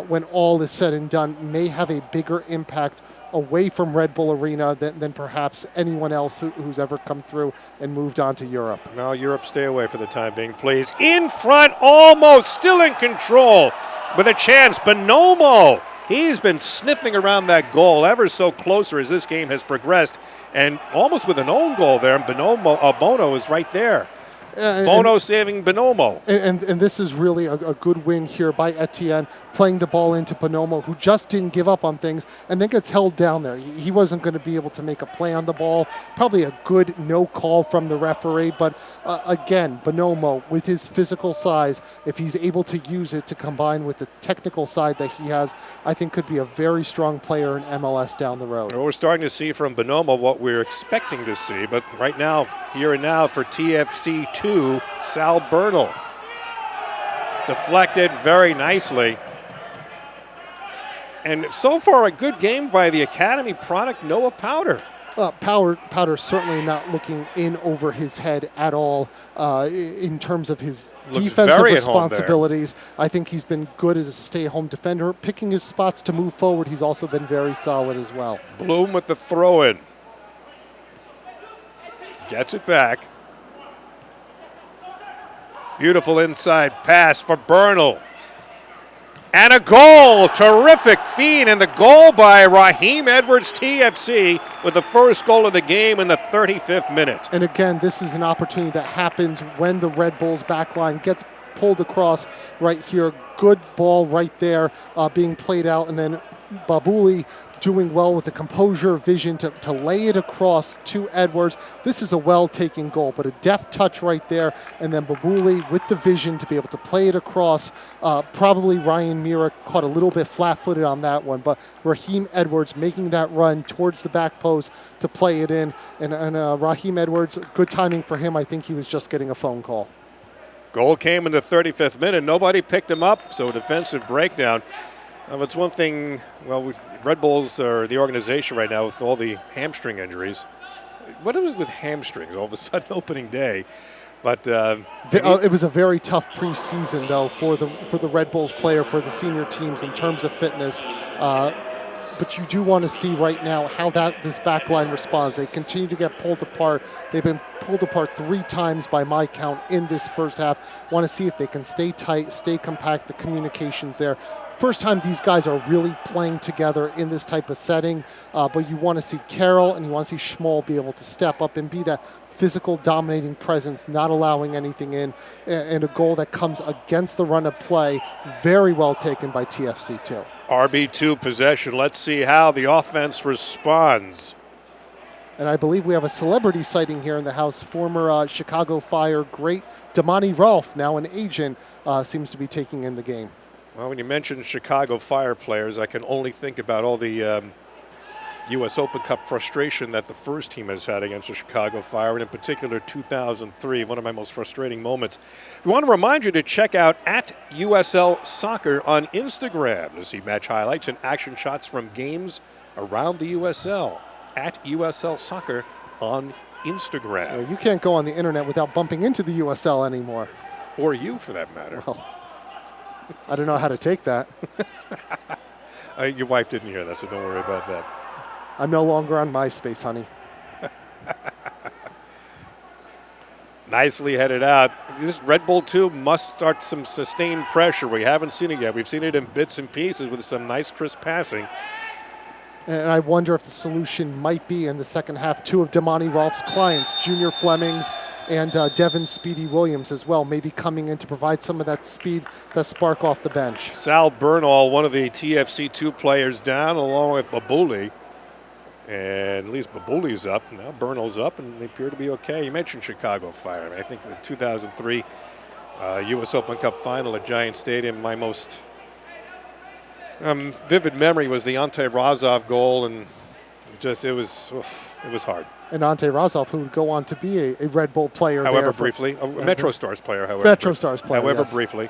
when all is said and done, may have a bigger impact away from Red Bull Arena than perhaps anyone else who's ever come through and moved on to Europe. No, Europe, stay away for the time being, please. In front, almost, still in control, with a chance. Bonomo, he's been sniffing around that goal ever so closer as this game has progressed, and almost with an own goal there. And Bono is right there. Bono saving Bonomo. And this is really a good win here by Etienne, playing the ball into Bonomo, who just didn't give up on things and then gets held down there. He wasn't going to be able to make a play on the ball. Probably a good no call from the referee. But again, Bonomo, with his physical size, if he's able to use it to combine with the technical side that he has, I think could be a very strong player in MLS down the road. Well, we're starting to see from Bonomo what we're expecting to see. But right now, here and now for TFC 2, Sal Bernal. Deflected very nicely. And so far, a good game by the Academy product, Noah Powder. Powder certainly not looking in over his head at all in terms of his defensive responsibilities. I think he's been good as a stay-at-home defender. Picking his spots to move forward, he's also been very solid as well. Bloom with the throw-in. Gets it back. Beautiful inside pass for Bernal. And a goal, terrific feed, and the goal by Raheem Edwards, TFC, with the first goal of the game in the 35th minute. And again, this is an opportunity that happens when the Red Bulls backline gets pulled across right here. Good ball right there being played out, and then Babuli doing well with the composure, vision to lay it across to Edwards. This is a well-taken goal, but a deft touch right there, and then Babuli with the vision to be able to play it across. Probably Ryan Mira caught a little bit flat-footed on that one, but Raheem Edwards making that run towards the back post to play it in, and Raheem Edwards, good timing for him. I think he was just getting a phone call. Goal came in the 35th minute. Nobody picked him up, so defensive breakdown. It's one thing, well, Red Bulls are the organization right now with all the hamstring injuries. What is with hamstrings all of a sudden opening day? But it was a very tough preseason, though, for the Red Bulls player, for the senior teams in terms of fitness. But you do want to see right now how this backline responds. They continue to get pulled apart. They've been pulled apart 3 times by my count in this first half. Want to see if they can stay tight, stay compact, the communications there. First time these guys are really playing together in this type of setting. But you want to see Carroll and you want to see Schmoll be able to step up and be that physical dominating presence, not allowing anything in, and a goal that comes against the run of play. Very well taken by TFC too. RB2 possession. Let's see how the offense responds. And I believe we have a celebrity sighting here in the house. Former Chicago Fire great Damani Rolfe, now an agent, seems to be taking in the game. Well, when you mention Chicago Fire players, I can only think about all the U.S. Open Cup frustration that the first team has had against the Chicago Fire, and in particular 2003, one of my most frustrating moments. We want to remind you to check out @USL Soccer on Instagram to see match highlights and action shots from games around the USL. @USL Soccer on Instagram. Well, you can't go on the internet without bumping into the USL anymore. Or you, for that matter. Well, I don't know how to take that. Your wife didn't hear that, so don't worry about that. I'm no longer on MySpace, honey. Nicely headed out. This Red Bull 2 must start some sustained pressure. We haven't seen it yet. We've seen it in bits and pieces with some nice crisp passing. And I wonder if the solution might be in the second half, 2 of Damani Rolfe's clients, Junior Flemings and Devin Speedy Williams as well, maybe coming in to provide some of that speed, that spark off the bench. Sal Bernal, one of the TFC2 players down, along with Babuli. And at least Babuli's up. Now Bernal's up, and they appear to be okay. You mentioned Chicago Fire. I think the 2003 U.S. Open Cup final at Giant Stadium, my most vivid memory was the Ante Razov goal, and it was hard. And Ante Razov, who would go on to be a Red Bull player. However briefly. A Metro Stars player, however. Metro Stars player, however yes. Briefly.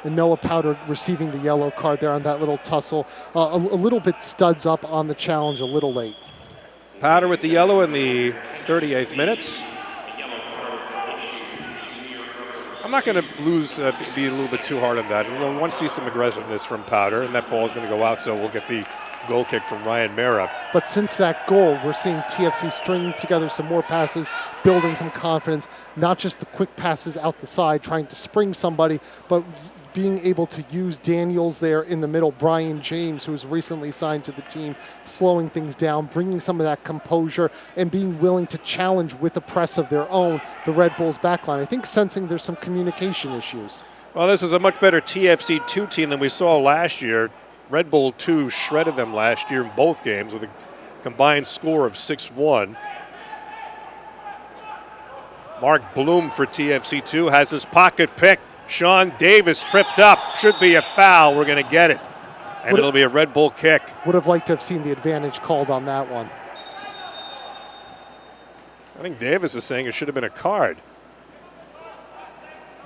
And Noah Powder receiving the yellow card there on that little tussle. A little bit studs up on the challenge, a little late. Powder with the yellow in the 38th minutes. I'm not going to be a little bit too hard on that. We'll want to see some aggressiveness from Powder, and that ball is going to go out, so we'll get the goal kick from Ryan Mera. But since that goal, we're seeing TFC stringing together some more passes, building some confidence, not just the quick passes out the side, trying to spring somebody, but being able to use Daniels there in the middle, Brian James, who was recently signed to the team, slowing things down, bringing some of that composure, and being willing to challenge with a press of their own the Red Bulls backline. I think sensing there's some communication issues. Well, this is a much better TFC 2 team than we saw last year. Red Bull 2 shredded them last year in both games with a combined score of 6-1. Mark Bloom for TFC 2 has his pocket picked. Sean Davis tripped up. Should be a foul. We're going to get it. And it'll be a Red Bull kick. Would have liked to have seen the advantage called on that one. I think Davis is saying it should have been a card.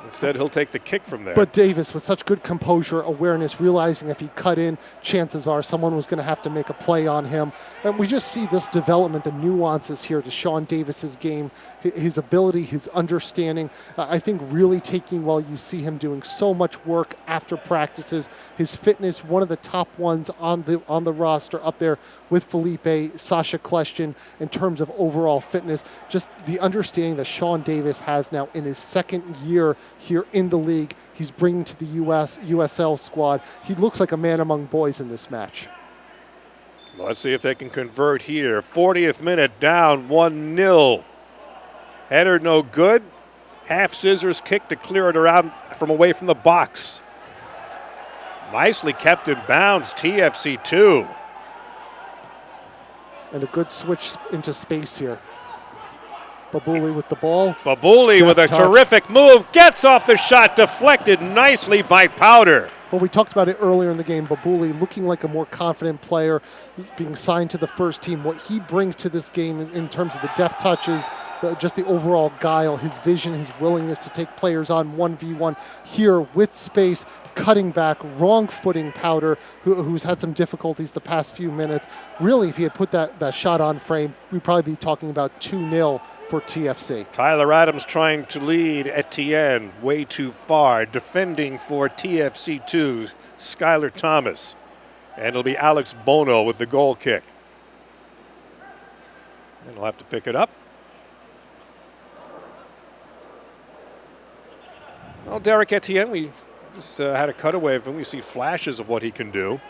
Instead, he'll take the kick from there. But Davis, with such good composure, awareness, realizing if he cut in, chances are someone was going to have to make a play on him. And we just see this development, the nuances here to Sean Davis's game, his ability, his understanding. I think really taking while you see him doing so much work after practices, his fitness, one of the top ones on the roster up there with Felipe, Sasha Kleshtin in terms of overall fitness. Just the understanding that Sean Davis has now in his second year here in the league. He's bringing to the USL squad. He looks like a man among boys in this match. Well, let's see if they can convert here. 40th minute, down 1-0. Header no good. Half scissors kick to clear it around from away from the box. Nicely kept in bounds, TFC 2. And a good switch into space here. Babuli with the ball. Babuli with a terrific move. Gets off the shot, deflected nicely by Powder. Well, we talked about it earlier in the game. Babuli looking like a more confident player, being signed to the first team. What he brings to this game in terms of the deft touches, just the overall guile, his vision, his willingness to take players on 1v1 here with space, cutting back, wrong footing Powder, who's had some difficulties the past few minutes. Really, if he had put that shot on frame, we'd probably be talking about 2-0 for TFC. Tyler Adams trying to lead Etienne way too far. Defending for TFC 2, Skylar Thomas. And it'll be Alex Bono with the goal kick. And he'll have to pick it up. Well, Derek Etienne, we just had a cutaway of him. We see flashes of what he can do.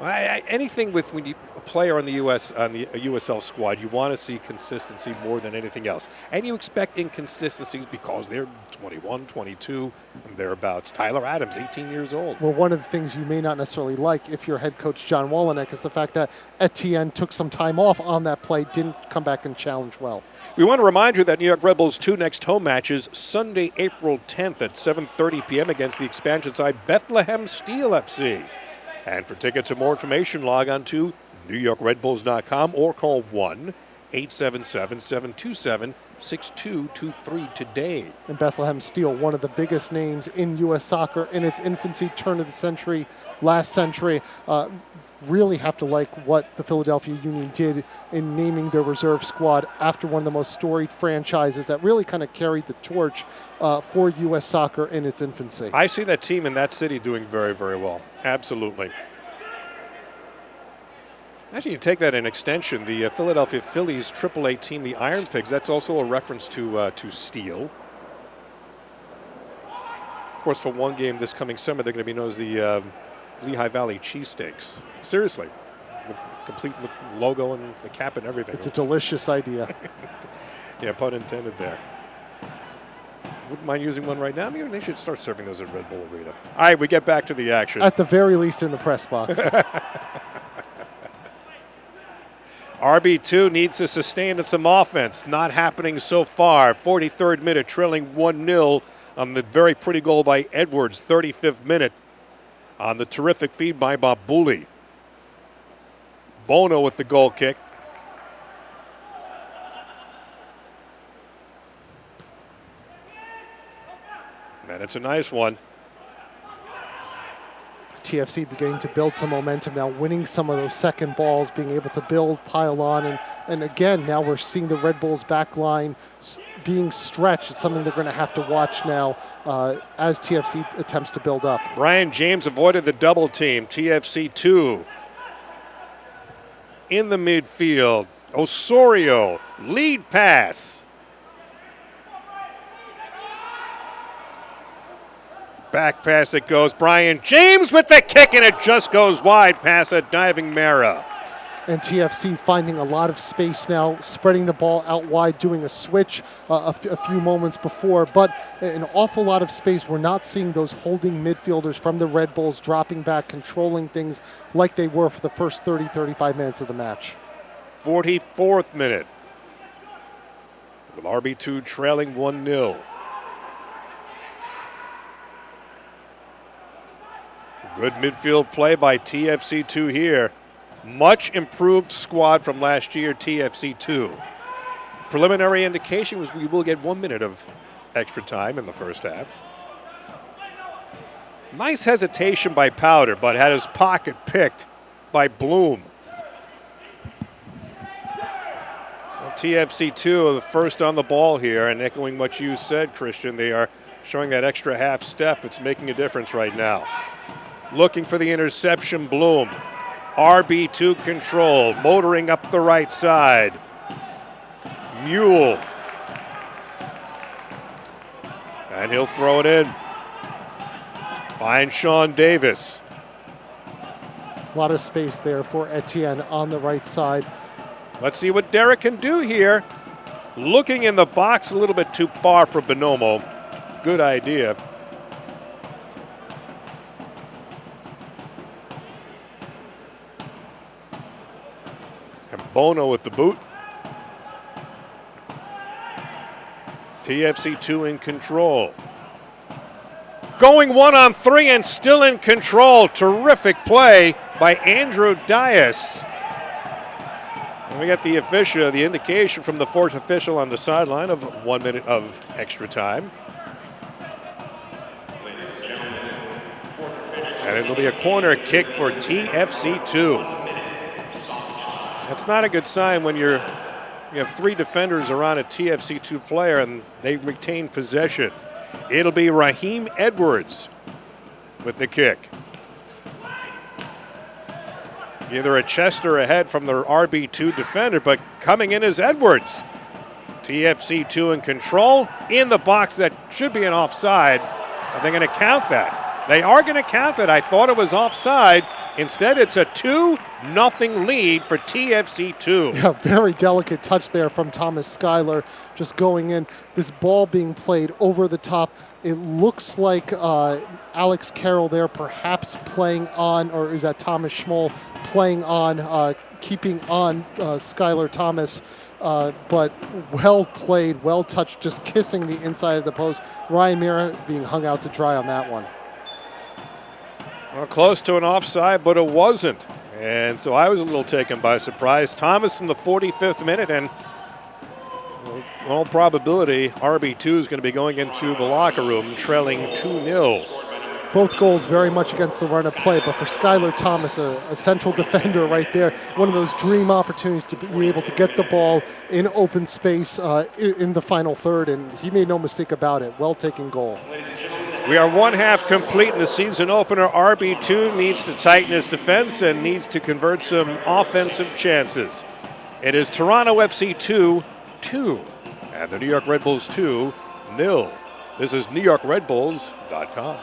Anything with when you a player on the USL squad, you want to see consistency more than anything else, and you expect inconsistencies because they're 21, 22, and thereabouts. Tyler Adams, 18 years old. Well, one of the things you may not necessarily like if you're head coach John Wolyniec is the fact that Etienne took some time off on that play, didn't come back and challenge well. We want to remind you that New York Red Bulls' 2 next home matches, Sunday, April 10th at 7:30 p.m. against the expansion side Bethlehem Steel FC. And for tickets and more information, log on to NewYorkRedBulls.com or call 1-877-727-6223 today. And Bethlehem Steel, one of the biggest names in U.S. soccer in its infancy, turn of the century, last century. Really have to like what the Philadelphia Union did in naming their reserve squad after one of the most storied franchises that really kind of carried the torch for U.S. soccer in its infancy. I see that team in that city doing very, very well. Absolutely. Actually, you take that in extension. The Philadelphia Phillies AAA team, the Iron Pigs, that's also a reference to steel. Of course, for one game this coming summer, they're going to be known as the Lehigh Valley Cheesesteaks. Seriously, complete with logo and the cap and everything. It's a delicious idea. Yeah, pun intended there. Wouldn't mind using one right now. Maybe they should start serving those at Red Bull Arena. All right, we get back to the action. At the very least in the press box. RB2 needs to sustain some offense. Not happening so far. 43rd minute, trailing 1-0 on the very pretty goal by Edwards. 35th minute on the terrific feed by Babuli. Bono with the goal kick. And it's a nice one. TFC beginning to build some momentum now, winning some of those second balls, being able to build, pile on, and again, now we're seeing the Red Bulls back line being stretched. It's something they're going to have to watch now as TFC attempts to build up. Brian James avoided the double team. TFC 2 in the midfield. Osorio, lead pass. Back pass it goes. Brian James with the kick, and it just goes wide past a diving Mara. And TFC finding a lot of space now, spreading the ball out wide, doing a switch a few moments before, but an awful lot of space. We're not seeing those holding midfielders from the Red Bulls dropping back, controlling things like they were for the first 30, 35 minutes of the match. 44th minute, with RB2 trailing 1-0. Good midfield play by TFC2 here. Much improved squad from last year, TFC2. Preliminary indication was we will get 1 minute of extra time in the first half. Nice hesitation by Powder, but had his pocket picked by Bloom. Well, TFC2 are the first on the ball here, and echoing what you said, Christian, they are showing that extra half step. It's making a difference right now. Looking for the interception, Bloom. RB2 control, motoring up the right side. Mule. And he'll throw it in. Finds Sean Davis. A lot of space there for Etienne on the right side. Let's see what Derek can do here. Looking in the box a little bit too far for Bonomo. Good idea. And Bono with the boot. TFC2 in control. Going 1-on-3 and still in control. Terrific play by Andrew Dias. And we got the official, the indication from the fourth official on the sideline of 1 minute of extra time. And it'll be a corner kick for TFC2. That's not a good sign when you have three defenders around a TFC2 player and they retain possession. It'll be Raheem Edwards with the kick. Either a chest or a head from the RB2 defender, but coming in is Edwards. TFC2 in control, in the box. That should be an offside. Are they going to count that? They are going to count it. I thought it was offside. Instead, it's a 2-0 lead for TFC2. Yeah, very delicate touch there from Thomas Schuyler, just going in. This ball being played over the top. It looks like Alex Carroll there perhaps playing on, or is that Thomas Schmoll playing on, keeping on Schuyler Thomas. But well played, well touched, just kissing the inside of the post. Ryan Mira being hung out to dry on that one. Well, close to an offside, but it wasn't. And so I was a little taken by surprise. Thomas in the 45th minute, and in all probability, RB2 is going to be going into the locker room trailing 2-0. Both goals very much against the run of play, but for Schuyler Thomas, a central defender right there, one of those dream opportunities to be able to get the ball in open space in the final third, and he made no mistake about it. Well taken goal. We are one half complete in the season opener. RB2 needs to tighten his defense and needs to convert some offensive chances. It is Toronto FC 2-2 and the New York Red Bulls 2-0. This is NewYorkRedBulls.com.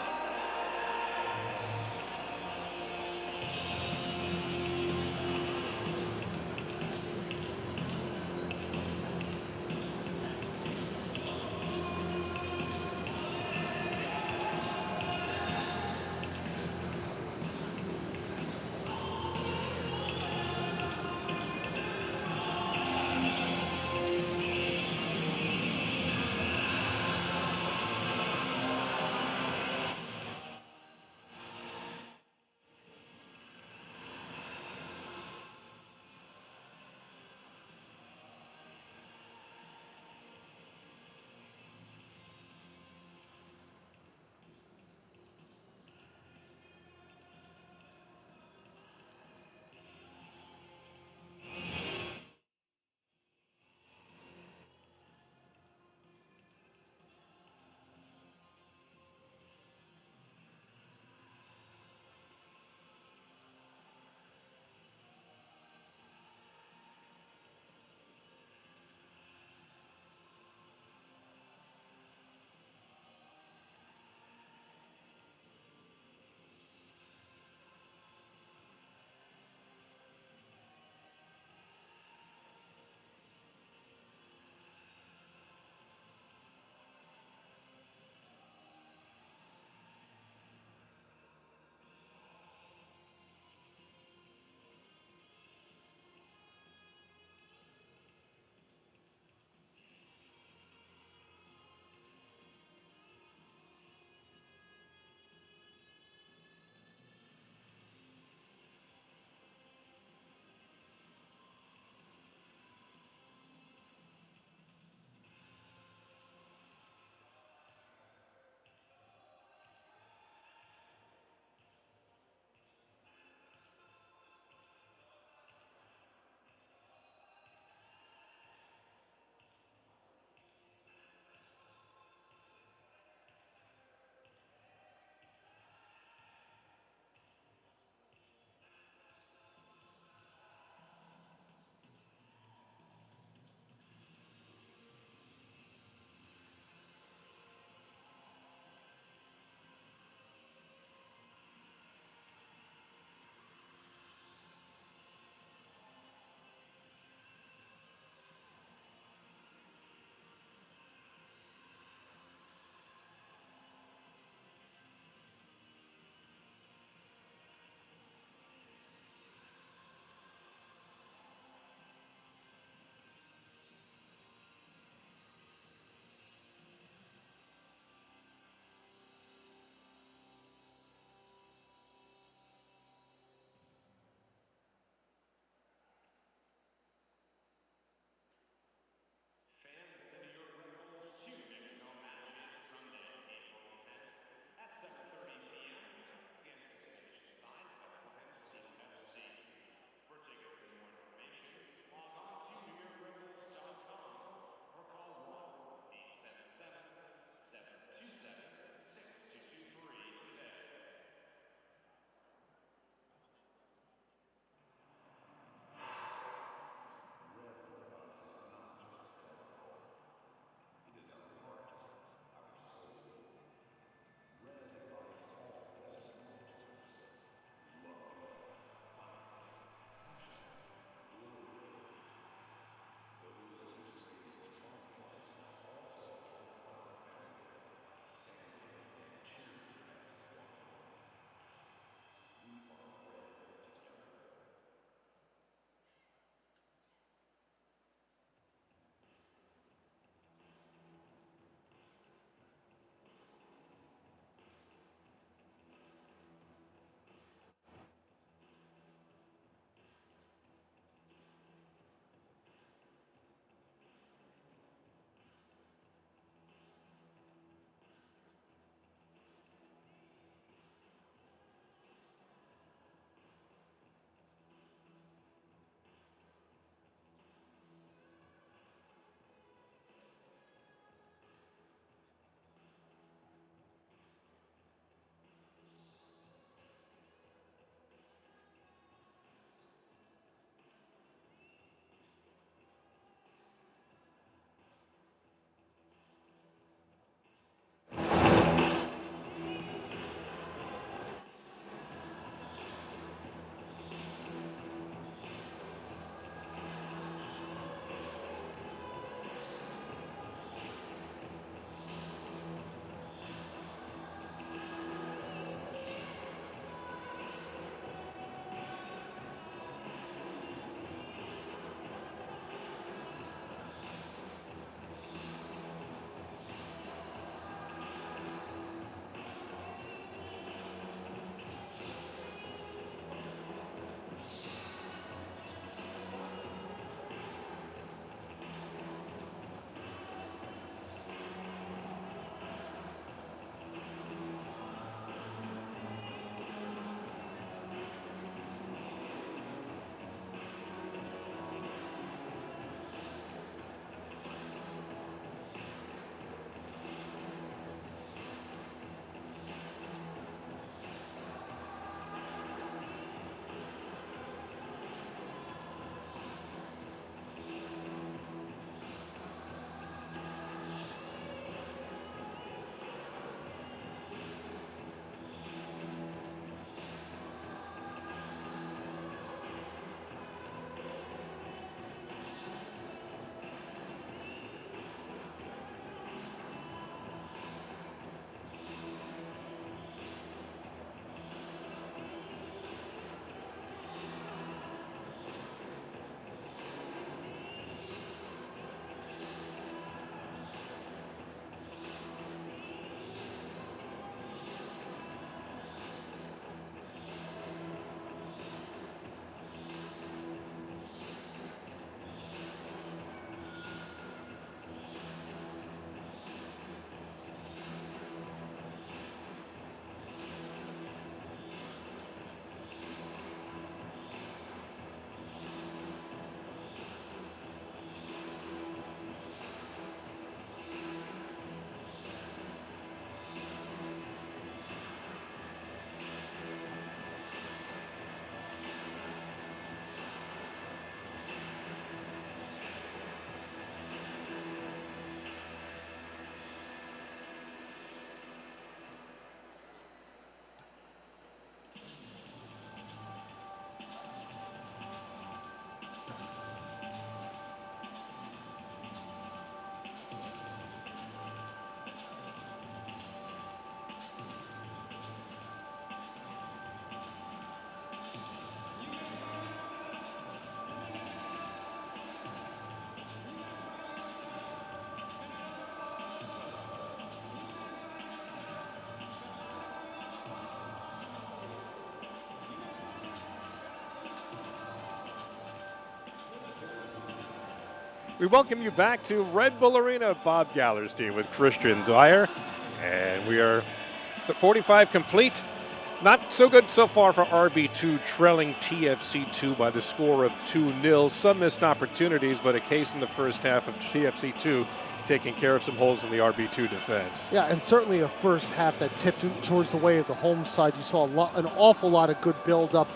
We welcome you back to Red Bull Arena. Bob Gallerstein with Christian Dwyer. And we are 45 complete. Not so good so far for RB2, trailing TFC2 by the score of 2-0. Some missed opportunities, but a case in the first half of TFC2 taking care of some holes in the RB2 defense. Yeah, and certainly a first half that tipped towards the way of the home side. You saw an awful lot of good build-up,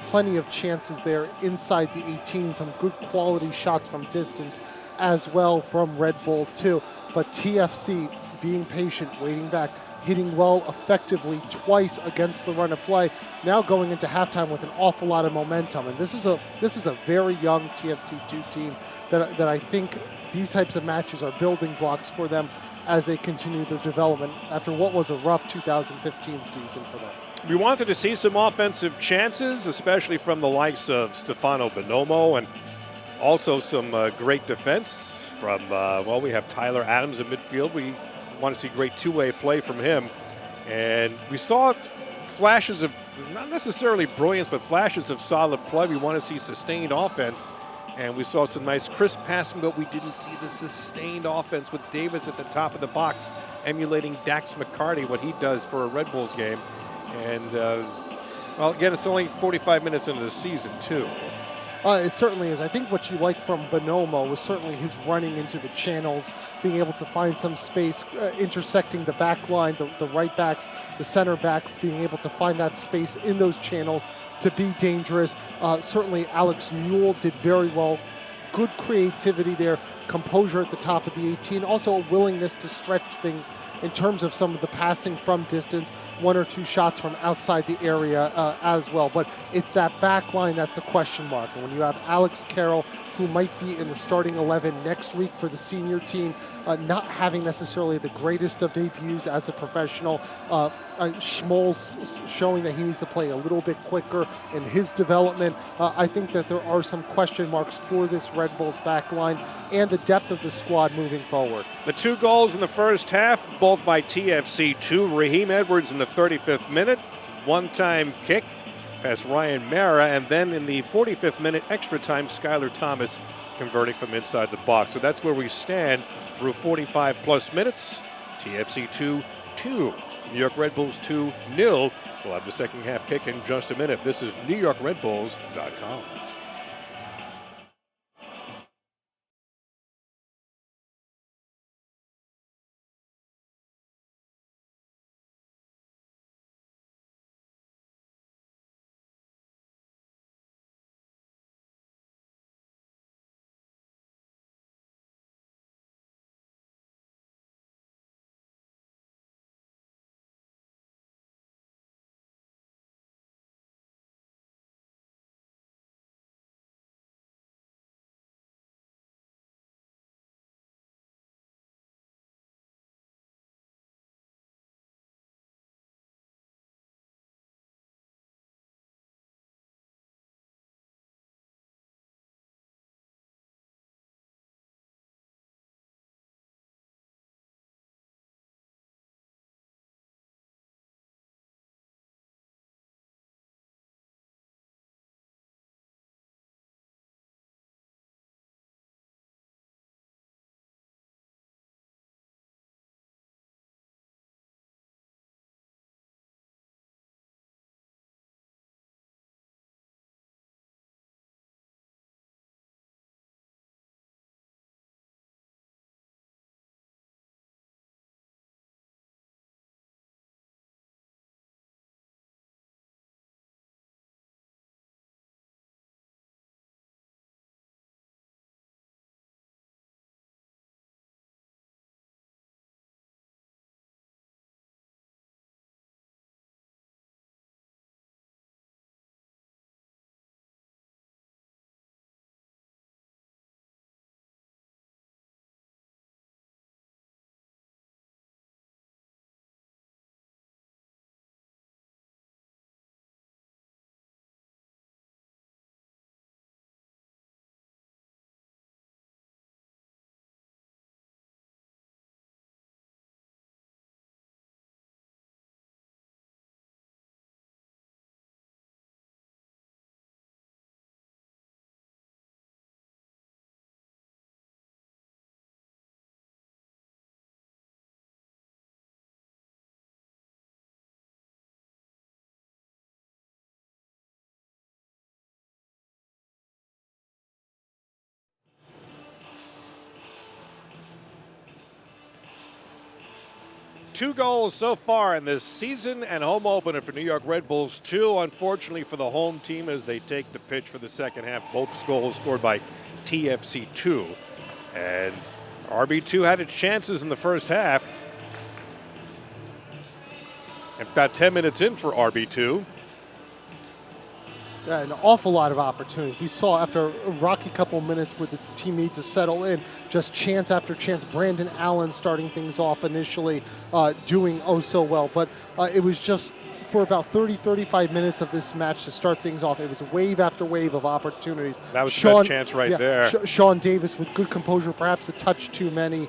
plenty of chances there inside the 18, some good quality shots from distance as well from Red Bull too. But TFC being patient, waiting back, hitting well effectively twice against the run of play, now going into halftime with an awful lot of momentum. And this is a very young TFC2 team that I think these types of matches are building blocks for them as they continue their development after what was a rough 2015 season for them. We wanted to see some offensive chances, especially from the likes of Stefano Bonomo, and also some great defense from, we have Tyler Adams in midfield. We want to see great two-way play from him. And we saw flashes of, not necessarily brilliance, but flashes of solid play. We want to see sustained offense. And we saw some nice crisp passing, but we didn't see the sustained offense with Davis at the top of the box, emulating Dax McCarty, what he does for a Red Bulls game. And, again, it's only 45 minutes into the season, too. It certainly is. I think what you like from Bonomo was certainly his running into the channels, being able to find some space, intersecting the back line, the right backs, the center back, being able to find that space in those channels to be dangerous. Certainly Alex Mule did very well. Good creativity there, composure at the top of the 18, also a willingness to stretch things in terms of some of the passing from distance, one or two shots from outside the area as well. But it's that back line that's the question mark. And when you have Alex Carroll, who might be in the starting 11 next week for the senior team, not having necessarily the greatest of debuts as a professional, Schmoll's showing that he needs to play a little bit quicker in his development. I think that there are some question marks for this Red Bulls back line and the depth of the squad moving forward. The 2 goals in the first half, both by TFC2. Raheem Edwards in the 35th minute, one-time kick past Ryan Mara, and then in the 45th minute extra time, Skylar Thomas converting from inside the box. So that's where we stand through 45-plus minutes. TFC 2-2. New York Red Bulls 2-0. We'll have the second half kick in just a minute. This is NewYorkRedBulls.com. 2 goals so far in this season and home opener for New York Red Bulls. 2, unfortunately, for the home team as they take the pitch for the second half. Both goals scored by TFC 2. And RB2 had its chances in the first half. About 10 minutes in for RB2. Yeah, an awful lot of opportunities. We saw after a rocky couple of minutes where the team needs to settle in, just chance after chance. Brandon Allen starting things off initially, doing oh so well. But it was just for about 30, 35 minutes of this match to start things off. It was wave after wave of opportunities. That was the best chance right there. Sean Davis with good composure, perhaps a touch too many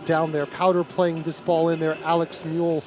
down there. Powder playing this ball in there. Alex Mule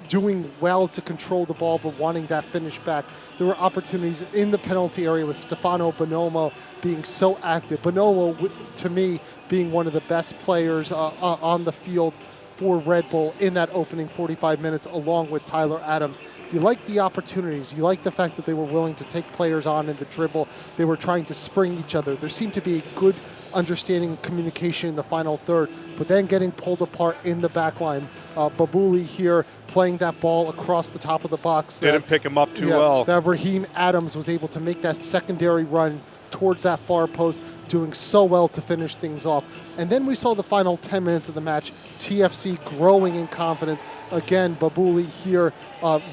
doing well to control the ball, but wanting that finish back. There were opportunities in the penalty area with Stefano Bonomo being so active. Bonomo, to me, being one of the best players on the field for Red Bull in that opening 45 minutes, along with Tyler Adams. You like the opportunities. You like the fact that they were willing to take players on in the dribble. They were trying to spring each other. There seemed to be a good understanding and communication in the final third, but then getting pulled apart in the back line. Babuli here playing that ball across the top of the box. Didn't pick him up too well. That Raheem Adams was able to make that secondary run towards that far post, doing so well to finish things off. And then we saw the final 10 minutes of the match, TFC growing in confidence. Again, Babuli here,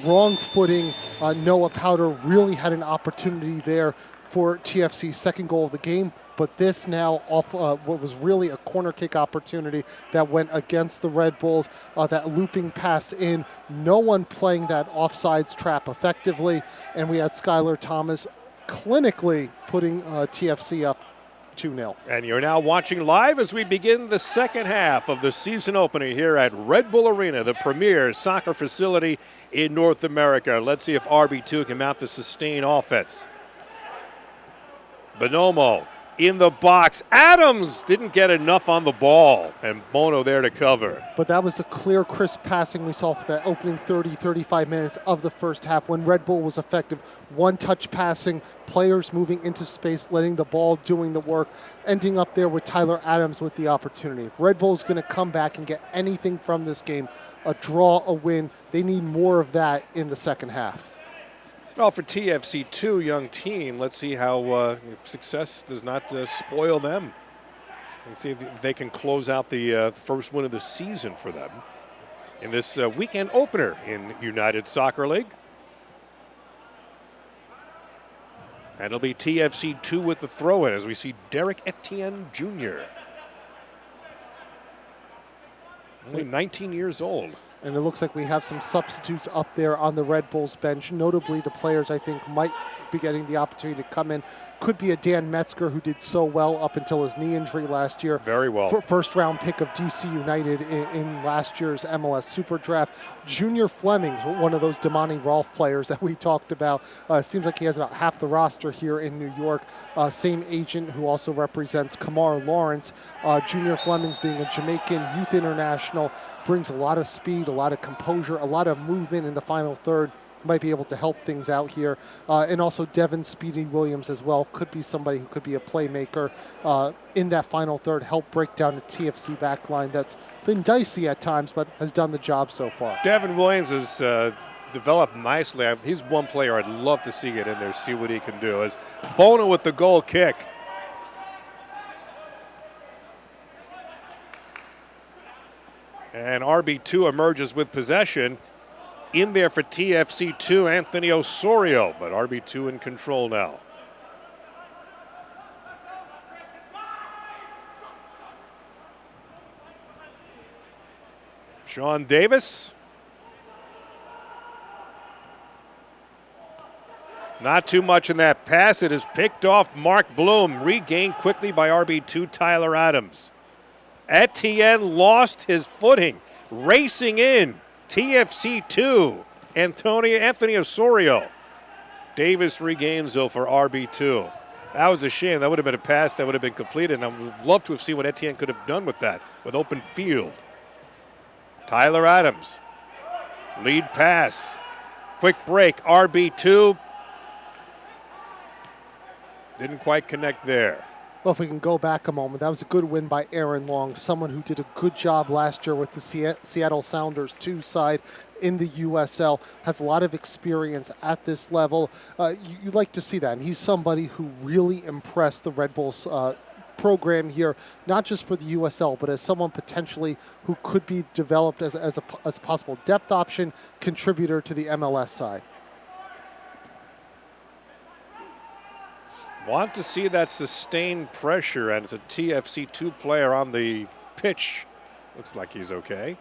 wrong footing. Noah Powder really had an opportunity there for TFC's second goal of the game. But this now off what was really a corner kick opportunity that went against the Red Bulls. That looping pass in, no one playing that offsides trap effectively. And we had Skylar Thomas clinically putting TFC up 2-0. And you're now watching live as we begin the second half of the season opener here at Red Bull Arena, the premier soccer facility in North America. Let's see if RB2 can mount the sustained offense. Bonomo in the box. Adams didn't get enough on the ball, and Bono there to cover. But that was the clear, crisp passing we saw for that opening 30, 35 minutes of the first half when Red Bull was effective. One-touch passing, players moving into space, letting the ball doing the work, ending up there with Tyler Adams with the opportunity. If Red Bull's going to come back and get anything from this game, a draw, a win, they need more of that in the second half. Well, for TFC2, young team, let's see how if success does not spoil them. Let's see if they can close out the first win of the season for them in this weekend opener in United Soccer League. And it'll be TFC2 with the throw-in as we see Derek Etienne Jr. Only 19 years old. And it looks like we have some substitutes up there on the Red Bulls bench. Notably, the players I think might be getting the opportunity to come in. Could be a Dan Metzger, who did so well up until his knee injury last year. Very well. First round pick of DC United in last year's MLS Super Draft. Junior Fleming, one of those Damani Rolfe players that we talked about. Seems like he has about half the roster here in New York. Same agent who also represents Kamar Lawrence. Junior Fleming's being a Jamaican youth international, brings a lot of speed, a lot of composure, a lot of movement in the final third. Might be able to help things out here. And also Devin Speedy Williams as well. Could be somebody who could be a playmaker in that final third, help break down the TFC back line that's been dicey at times, but has done the job so far. Devin Williams has developed nicely. He's one player I'd love to see get in there, see what he can do. As Bono with the goal kick. And RB2 emerges with possession. In there for TFC2, Anthony Osorio, but RB2 in control now. Sean Davis. Not too much in that pass. It is picked off Mark Bloom, regained quickly by RB2 Tyler Adams. Etienne lost his footing, racing in. TFC2, Anthony Osorio. Davis regains, though, for RB2. That was a shame. That would have been a pass that would have been completed, and I would love to have seen what Etienne could have done with that, with open field. Tyler Adams, lead pass. Quick break, RB2. Didn't quite connect there. Well, if we can go back a moment, that was a good win by Aaron Long, someone who did a good job last year with the Seattle Sounders 2 side in the USL, has a lot of experience at this level. You like to see that, and he's somebody who really impressed the Red Bulls program here, not just for the USL, but as someone potentially who could be developed as a possible depth option contributor to the MLS side. Want to see that sustained pressure, and as a TFC2 player on the pitch, looks like he's okay.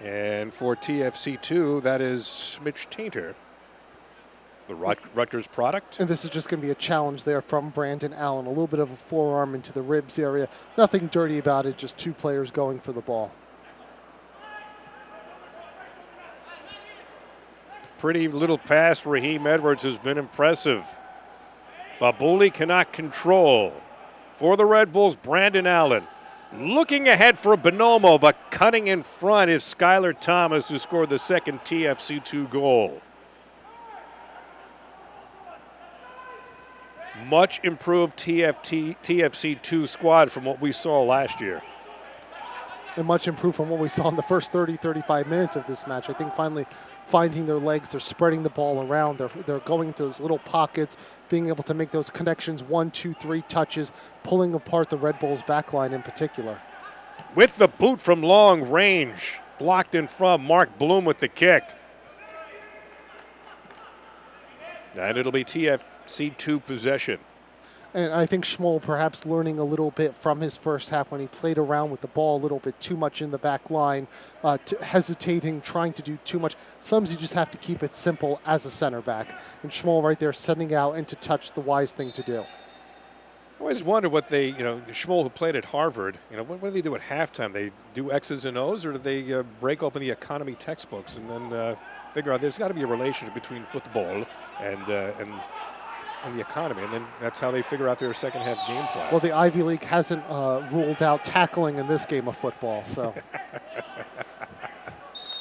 And for TFC2, that is Mitch Tainter, the Rutgers product. And this is just going to be a challenge there from Brandon Allen. A little bit of a forearm into the ribs area. Nothing dirty about it, just two players going for the ball. Pretty little pass. Raheem Edwards has been impressive. Babuli cannot control. For the Red Bulls, Brandon Allen. Looking ahead for Bonomo, but cutting in front is Skylar Thomas, who scored the second TFC2 goal. Much improved TFC2 squad from what we saw last year. And much improved from what we saw in the first 30, 35 minutes of this match. I think finally finding their legs, they're spreading the ball around, they're going into those little pockets, being able to make those connections, 1, 2, 3 touches, pulling apart the Red Bulls back line in particular. With the boot from long range, blocked in front, Mark Bloom with the kick. And it'll be TFC2 possession. And I think Schmoll perhaps learning a little bit from his first half when he played around with the ball a little bit too much in the back line, hesitating, trying to do too much. Sometimes you just have to keep it simple as a center back. And Schmoll right there sending out into touch, the wise thing to do. I always wonder what they, Schmoll, who played at Harvard, what do they do at halftime? They do X's and O's, or do they break open the economy textbooks and then figure out there's got to be a relationship between football and the economy, and then that's how they figure out their second half game plan. Well, the Ivy League hasn't ruled out tackling in this game of football, so.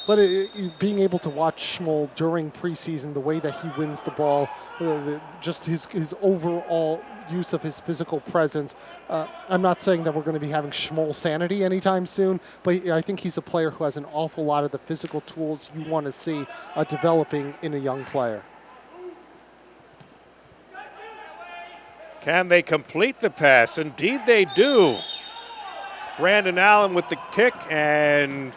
But being able to watch Schmoll during preseason, the way that he wins the ball, just his overall use of his physical presence. I'm not saying that we're going to be having Schmoll sanity anytime soon, but I think he's a player who has an awful lot of the physical tools you want to see developing in a young player. Can they complete the pass? Indeed they do. Brandon Allen with the kick, and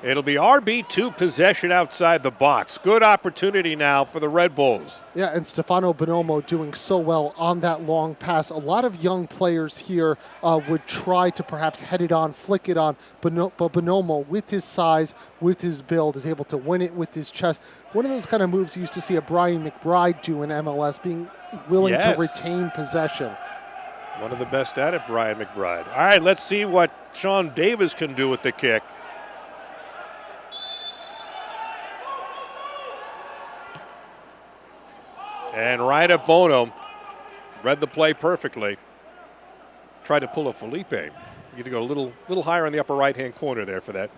it'll be RB2 possession outside the box. Good opportunity now for the Red Bulls. Yeah, and Stefano Bonomo doing so well on that long pass. A lot of young players here would try to perhaps head it on, flick it on, but Bonomo, with his size, with his build, is able to win it with his chest. One of those kind of moves you used to see a Brian McBride do in MLS, being willing to retain possession. One of the best at it, Brian McBride. All right, let's see what Sean Davis can do with the kick. And right at Bono, read the play perfectly. Tried to pull a Felipe. You had to go a little higher in the upper right-hand corner there for that.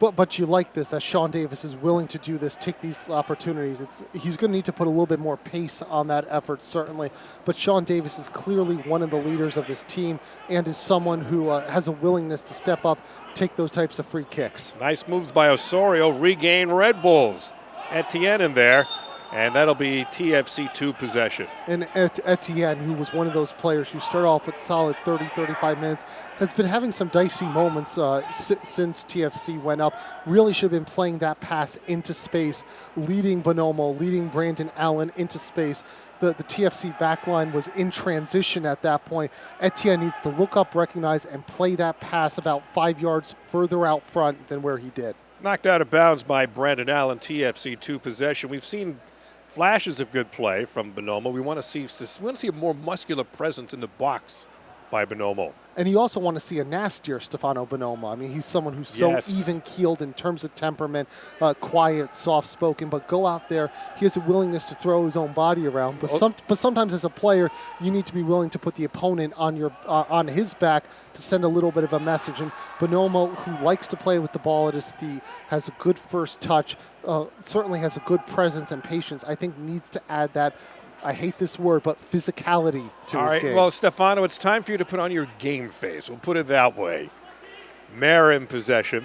But you like this, that Sean Davis is willing to do this, take these opportunities. He's going to need to put a little bit more pace on that effort, certainly. But Sean Davis is clearly one of the leaders of this team and is someone who has a willingness to step up, take those types of free kicks. Nice moves by Osorio, regain Red Bulls. Etienne in there. And that'll be TFC2 possession. And Etienne, who was one of those players who started off with solid 30, 35 minutes, has been having some dicey moments since TFC went up. Really should have been playing that pass into space, leading Bonomo, leading Brandon Allen into space. The TFC backline was in transition at that point. Etienne needs to look up, recognize, and play that pass about 5 yards further out front than where he did. Knocked out of bounds by Brandon Allen, TFC2 possession. We've seen flashes of good play from Bonomo. We want to see a more muscular presence in the box by Bonomo. And you also want to see a nastier Stefano Bonomo. I mean, he's someone who's so even-keeled in terms of temperament, quiet, soft-spoken, but go out there. He has a willingness to throw his own body around. But sometimes as a player, you need to be willing to put the opponent on his back to send a little bit of a message. And Bonomo, who likes to play with the ball at his feet, has a good first touch, certainly has a good presence and patience. I think needs to add that I hate this word, but physicality to All his right, game. well, Stefano, it's time for you to put on your game face. We'll put it that way. Mare in possession.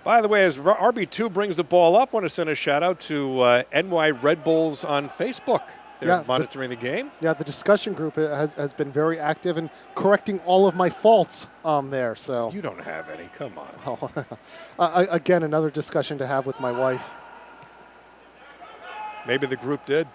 By the way, as RB2 brings the ball up, I want to send a shout-out to NY Red Bulls on Facebook. They're monitoring the game. Yeah, the discussion group has been very active in correcting all of my faults there. So You don't have any. Come on. Again, another discussion to have with my wife. Maybe the group did.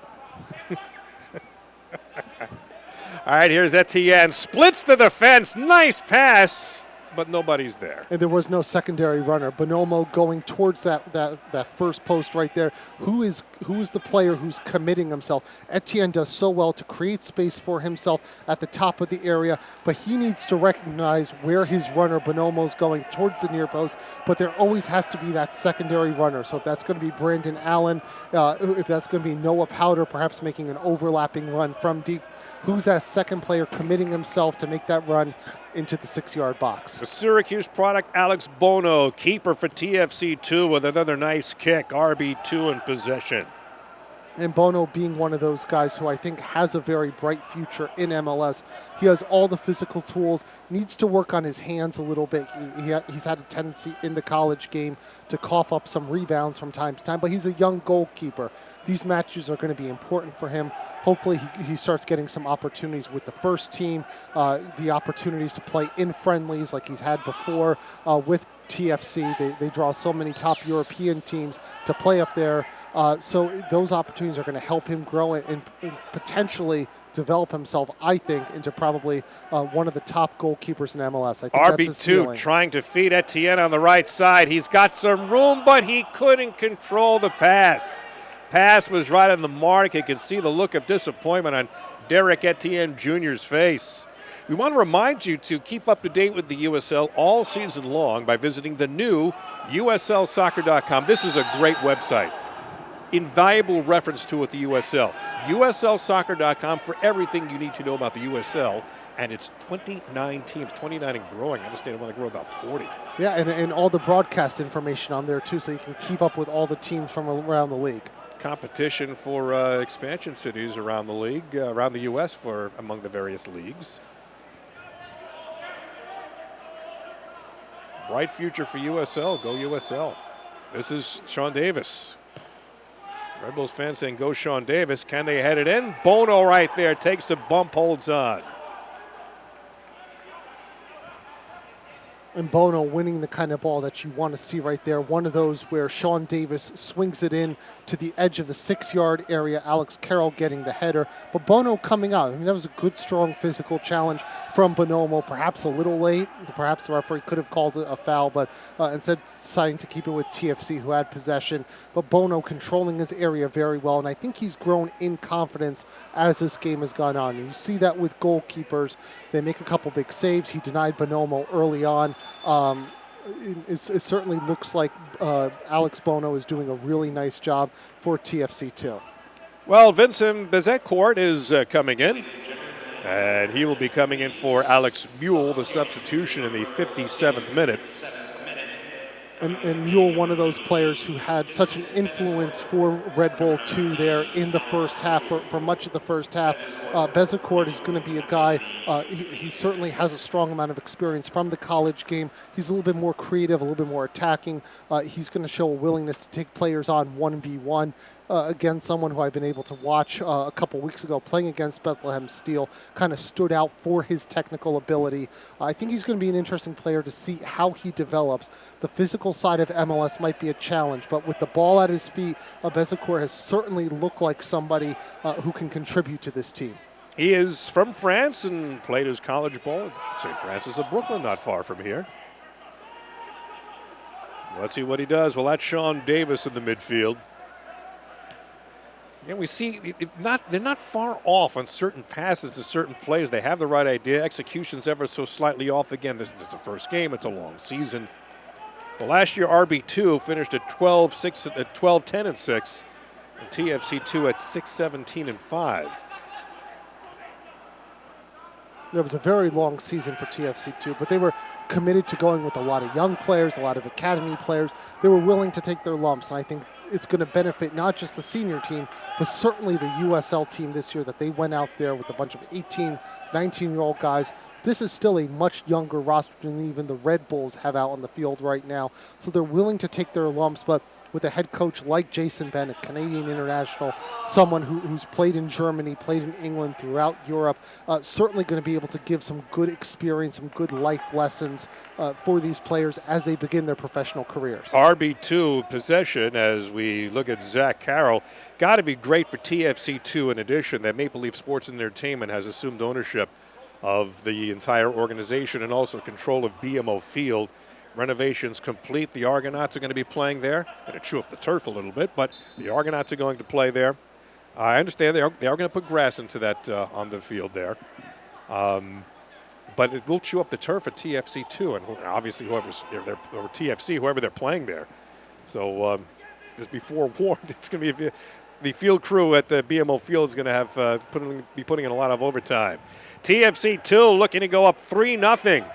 All right, here's Etienne. Splits the defense. Nice pass, but nobody's there. And there was no secondary runner. Bonomo going towards that first post right there. Who is the player who's committing himself? Etienne does so well to create space for himself at the top of the area, but he needs to recognize where his runner Bonomo's going towards the near post. But there always has to be that secondary runner. So if that's going to be Brandon Allen, if that's going to be Noah Powder, perhaps making an overlapping run from deep, who's that second player committing himself to make that run into the 6-yard box? The Syracuse product, Alex Bono, keeper for TFC2 with another nice kick. RB2 in possession. And Bono being one of those guys who I think has a very bright future in MLS. He has all the physical tools, needs to work on his hands a little bit. He's had a tendency in the college game to cough up some rebounds from time to time, but he's a young goalkeeper. These matches are going to be important for him. Hopefully he starts getting some opportunities with the first team, the opportunities to play in friendlies like he's had before with TFC. They draw so many top European teams to play up there. So those opportunities are going to help him grow and potentially develop himself, I think, into probably one of the top goalkeepers in MLS. I think that's his ceiling. RB2 trying to feed Etienne on the right side. He's got some room, but he couldn't control the pass. Pass was right on the mark. You can see the look of disappointment on Derek Etienne Jr.'s face. We want to remind you to keep up to date with the USL all season long by visiting the new USLsoccer.com. This is a great website. Invaluable reference tool with the USL. USLsoccer.com for everything you need to know about the USL. And it's 29 teams, 29 and growing. I understand they want to grow about 40. Yeah, and all the broadcast information on there, too, so you can keep up with all the teams from around the league. Competition for expansion cities around the league, around the U.S. for among the various leagues. Bright future for USL. Go USL. This is Sean Davis. Red Bulls fans saying go Sean Davis. Can they head it in? Bono right there takes a bump, holds on. And Bono winning the kind of ball that you want to see right there. One of those where Sean Davis swings it in to the edge of the 6-yard area. Alex Carroll getting the header. But Bono coming out. I mean, that was a good, strong physical challenge from Bonomo. Perhaps a little late. Perhaps the referee could have called it a foul, but instead deciding to keep it with TFC, who had possession. But Bono controlling his area very well. And I think he's grown in confidence as this game has gone on. And you see that with goalkeepers. They make a couple big saves. He denied Bonomo early on. It certainly looks like Alex Bono is doing a really nice job for TFC2. Well, Vincent Bezecourt is coming in, and he will be coming in for Alex Mule, the substitution in the 57th minute. And Mule, one of those players who had such an influence for Red Bull 2 there in the first half, for much of the first half. Bezecourt is going to be a guy, he certainly has a strong amount of experience from the college game. He's a little bit more creative, a little bit more attacking. He's going to show a willingness to take players on 1v1. Again, someone who I've been able to watch a couple weeks ago playing against Bethlehem Steel, kind of stood out for his technical ability. I think he's going to be an interesting player to see how he develops. The physical side of MLS might be a challenge, but with the ball at his feet, Bezecourt has certainly looked like somebody who can contribute to this team. He is from France and played his college ball at St. Francis of Brooklyn, not far from here. Let's see what he does. Well, that's Sean Davis in the midfield. And we see they're not far off on certain passes and certain plays. They have the right idea. Execution's ever so slightly off. Again, this is the first game. It's a long season. Well, last year, RB2 finished at 12-10-6, and TFC2 at 6-17-5. It was a very long season for TFC2, but they were committed to going with a lot of young players, a lot of academy players. They were willing to take their lumps, and I think it's going to benefit not just the senior team, but certainly the USL team this year, that they went out there with a bunch of 18, 19-year-old guys. This is still a much younger roster than even the Red Bulls have out on the field right now. So they're willing to take their lumps, but with a head coach like Jason Bennett, Canadian international, someone who's played in Germany, played in England, throughout Europe, certainly going to be able to give some good experience, some good life lessons for these players as they begin their professional careers. RB2 possession, as we look at Zach Carroll, got to be great for TFC2 in addition that Maple Leaf Sports and Entertainment has assumed ownership of the entire organization and also control of BMO Field. Renovations complete. The Argonauts are going to be playing there. Going to chew up the turf a little bit, but the Argonauts are going to play there. I understand they are going to put grass into that on the field there. But it will chew up the turf at TFC2, and obviously whoever TFC, whoever they're playing there. So just be forewarned, it's going to be the field crew at the BMO Field is going to have be putting in a lot of overtime. TFC2 looking to go up 3-0.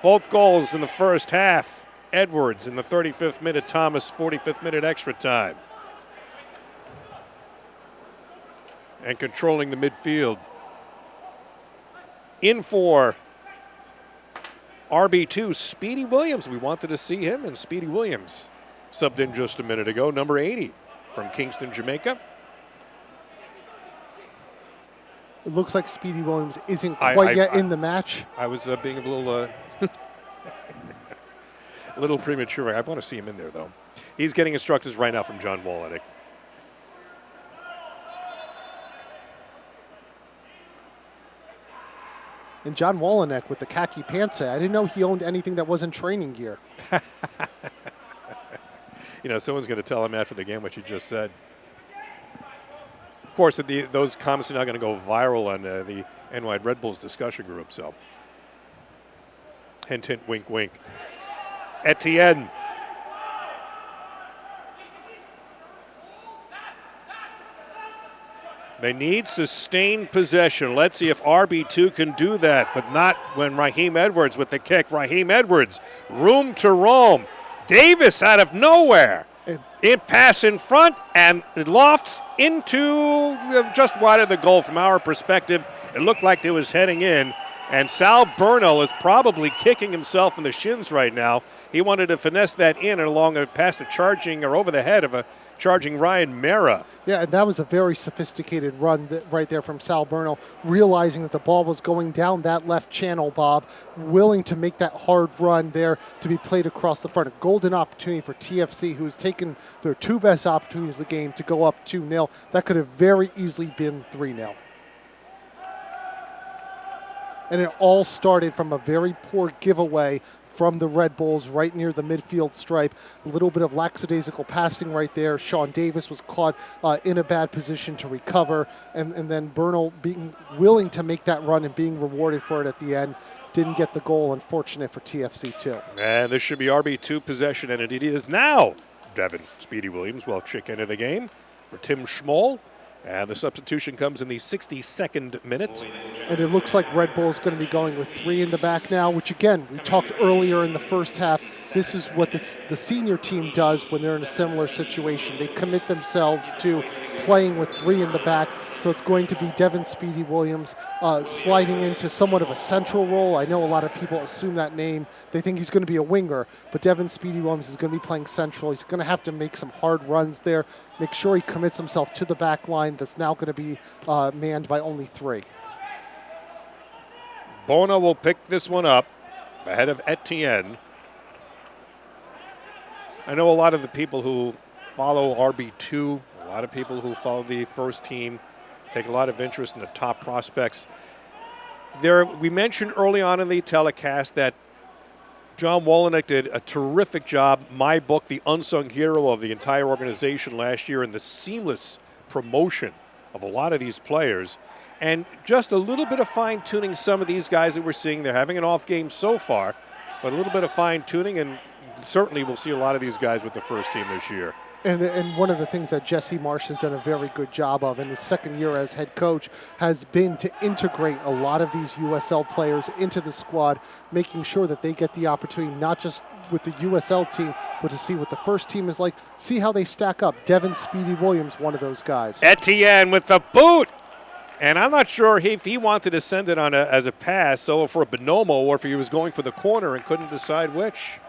Both goals in the first half. Edwards in the 35th minute, Thomas 45th minute extra time. And controlling the midfield. In for RB2, Speedy Williams. We wanted to see him, and Speedy Williams subbed in just a minute ago, number 80 from Kingston, Jamaica. It looks like Speedy Williams isn't quite yet in the match. I was being a little a little premature. I want to see him in there, though. He's getting instructions right now from John Walenek. And John Walenek with the khaki pants. I didn't know he owned anything that wasn't training gear. Someone's going to tell him after the game what you just said. Of course, those comments are now going to go viral on the NY Red Bulls discussion group. So, hint, hint, wink, wink. Etienne. They need sustained possession. Let's see if RB2 can do that, but not when Raheem Edwards with the kick. Raheem Edwards, room to roam. Davis out of nowhere. In pass in front, and it lofts into just wide of the goal from our perspective. It looked like it was heading in, and Sal Burnell is probably kicking himself in the shins right now. He wanted to finesse that in and along past a charging or over the head of a charging Ryan Mera. Yeah, and that was a very sophisticated run right there from Sal Burnell, realizing that the ball was going down that left channel, Bob, willing to make that hard run there to be played across the front. A golden opportunity for TFC, who has taken their two best opportunities of the game to go up 2-0. That could have very easily been 3-0. And it all started from a very poor giveaway from the Red Bulls right near the midfield stripe. A little bit of lackadaisical passing right there. Sean Davis was caught in a bad position to recover, and then Burnell being willing to make that run and being rewarded for it at the end. Didn't get the goal, unfortunate for TFC2. And this should be RB2 possession, and it is now. Devin Speedy Williams will check into the game for Tim Schmoll. And the substitution comes in the 62nd minute. And it looks like Red Bull is going to be going with 3 in the back now, which again, we talked earlier in the first half. This is what the senior team does when they're in a similar situation. They commit themselves to playing with 3 in the back. So it's going to be Devin Speedy Williams sliding into somewhat of a central role. I know a lot of people assume that name. They think he's going to be a winger, but Devin Speedy Williams is going to be playing central. He's going to have to make some hard runs there, make sure he commits himself to the back line that's now going to be manned by only 3. Bona will pick this one up ahead of Etienne. I know a lot of the people who follow RB2, a lot of people who follow the first team, take a lot of interest in the top prospects. We mentioned early on in the telecast that John Walenek did a terrific job, my book, the unsung hero of the entire organization last year, in the seamless promotion of a lot of these players. And just a little bit of fine-tuning some of these guys that we're seeing. They're having an off game so far, but a little bit of fine-tuning, and certainly we'll see a lot of these guys with the first team this year. And one of the things that Jesse Marsh has done a very good job of in his second year as head coach has been to integrate a lot of these USL players into the squad, making sure that they get the opportunity not just with the USL team, but to see what the first team is like, see how they stack up. Devin Speedy Williams, one of those guys. Etienne with the boot. And I'm not sure if he wanted to send it on as a pass, so for a Bonomo, or if he was going for the corner and couldn't decide which.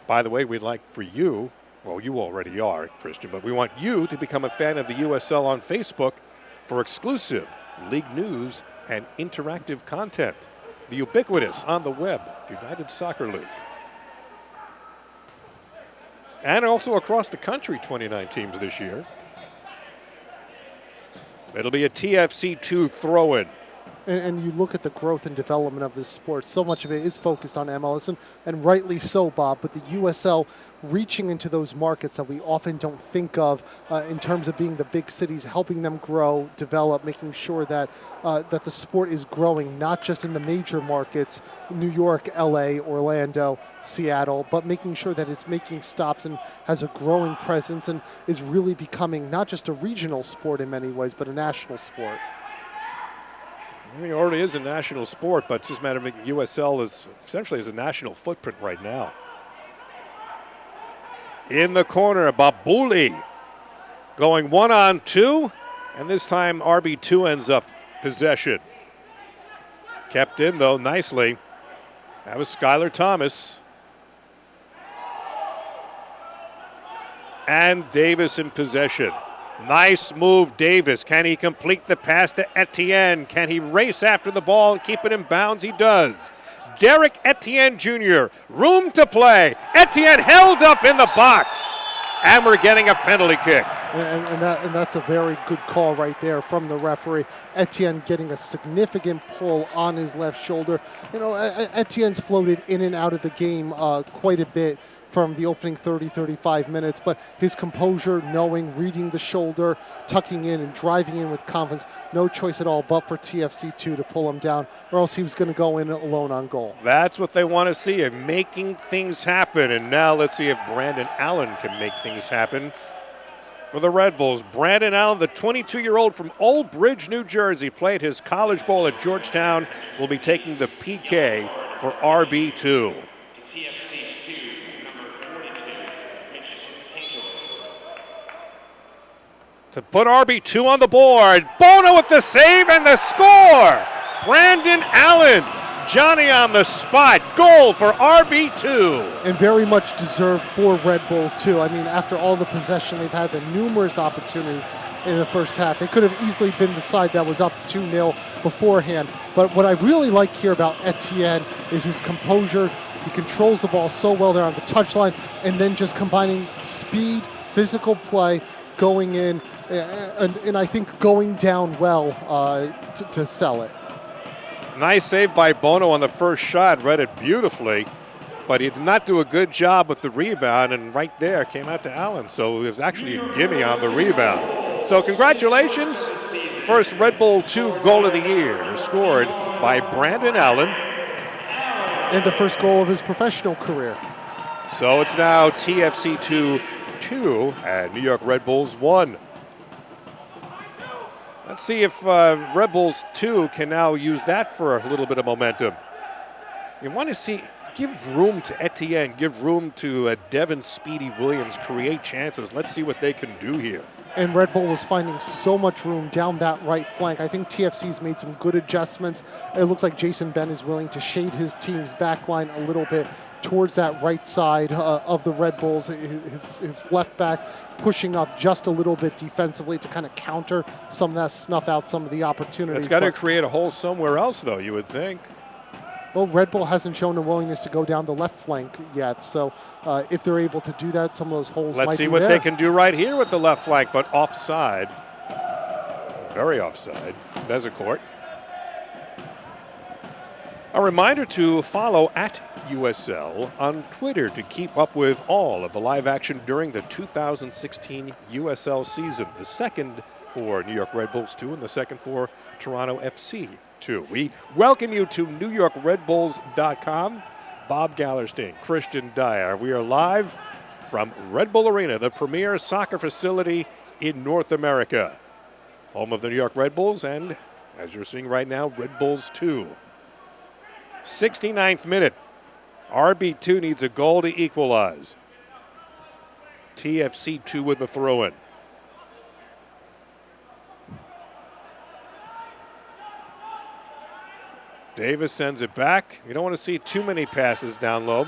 By the way, we'd like for you, well, you already are, Christian, but we want you to become a fan of the USL on Facebook for exclusive league news and interactive content. The ubiquitous on the web, United Soccer League. And also across the country, 29 teams this year. It'll be a TFC2 throw-in. And you look at the growth and development of this sport, so much of it is focused on MLS, and rightly so, Bob, but the USL reaching into those markets that we often don't think of in terms of being the big cities, helping them grow, develop, making sure that that the sport is growing, not just in the major markets, New York, LA, Orlando, Seattle, but making sure that it's making stops and has a growing presence and is really becoming not just a regional sport in many ways, but a national sport. I mean, it already is a national sport, but it's just a matter of making USL is essentially as a national footprint right now. In the corner, Babuli going 1-on-2, and this time RB2 ends up possession. Kept in, though, nicely. That was Skylar Thomas. And Davis in possession. Nice move, Davis. Can he complete the pass to Etienne? Can he race after the ball and keep it in bounds? He does. Derek Etienne Jr., room to play. Etienne held up in the box. And we're getting a penalty kick. And that's a very good call right there from the referee. Etienne getting a significant pull on his left shoulder. You know, Etienne's floated in and out of the game quite a bit from the opening 30-35 minutes, but his composure, knowing, reading the shoulder, tucking in and driving in with confidence, no choice at all but for TFC2 to pull him down, or else he was going to go in alone on goal. That's what they want to see, him making things happen. And now let's see if Brandon Allen can make things happen for the Red Bulls. Brandon Allen, the 22-year-old from Old Bridge, New Jersey, played his college ball at Georgetown, will be taking the PK for RB2. To put RB2 on the board. Bono with the save and the score. Brandon Allen, Johnny on the spot. Goal for RB2. And very much deserved for Red Bull, too. I mean, after all the possession, they've had the numerous opportunities in the first half. They could have easily been the side that was up 2-0 beforehand. But what I really like here about Etienne is his composure. He controls the ball so well there on the touchline, and then just combining speed, physical play, going in, and I think going down well to sell it. Nice save by Bono on the first shot, read it beautifully, but he did not do a good job with the rebound, and right there came out to Allen, so it was actually a gimme on the rebound. So congratulations, first Red Bull 2 goal of the year, scored by Brandon Allen. And the first goal of his professional career. So it's now TFC 2 and New York Red Bulls 1. Let's see if Red Bulls 2 can now use that for a little bit of momentum. You want to see, give room to Etienne, give room to Devin Speedy Williams, create chances. Let's see what they can do here. And Red Bull was finding so much room down that right flank. I think TFC's made some good adjustments. It looks like Jason Ben is willing to shade his team's back line a little bit towards that right side of the Red Bulls. His left back pushing up just a little bit defensively to kind of counter some of that, snuff out some of the opportunities. It's got to create a hole somewhere else, though, you would think. Well, Red Bull hasn't shown a willingness to go down the left flank yet. So if they're able to do that, some of those holes might be there. Let's see what they can do right here with the left flank, but offside. Very offside. Bezecourt. A reminder to follow @USL on Twitter to keep up with all of the live action during the 2016 USL season. The second for New York Red Bulls 2 and the second for Toronto FC 2. We welcome you to NewYorkRedBulls.com. Bob Gallerstein, Christian Dyer. We are live from Red Bull Arena, the premier soccer facility in North America. Home of the New York Red Bulls and, as you're seeing right now, Red Bulls 2. 69th minute. RB2 needs a goal to equalize. TFC 2 with the throw-in. Davis sends it back. You don't want to see too many passes down low.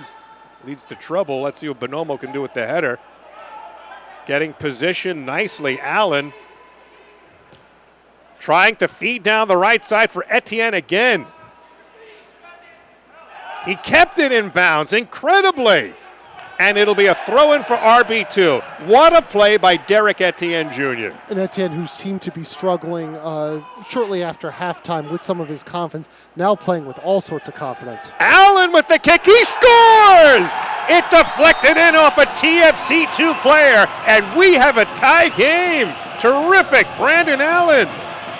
Leads to trouble. Let's see what Bonomo can do with the header. Getting positioned nicely. Allen trying to feed down the right side for Etienne again. He kept it in bounds incredibly. And it'll be a throw-in for RB2. What a play by Derek Etienne Jr. And Etienne, who seemed to be struggling shortly after halftime with some of his confidence, now playing with all sorts of confidence. Allen with the kick. He scores! It deflected in off a TFC2 player, and we have a tie game. Terrific, Brandon Allen.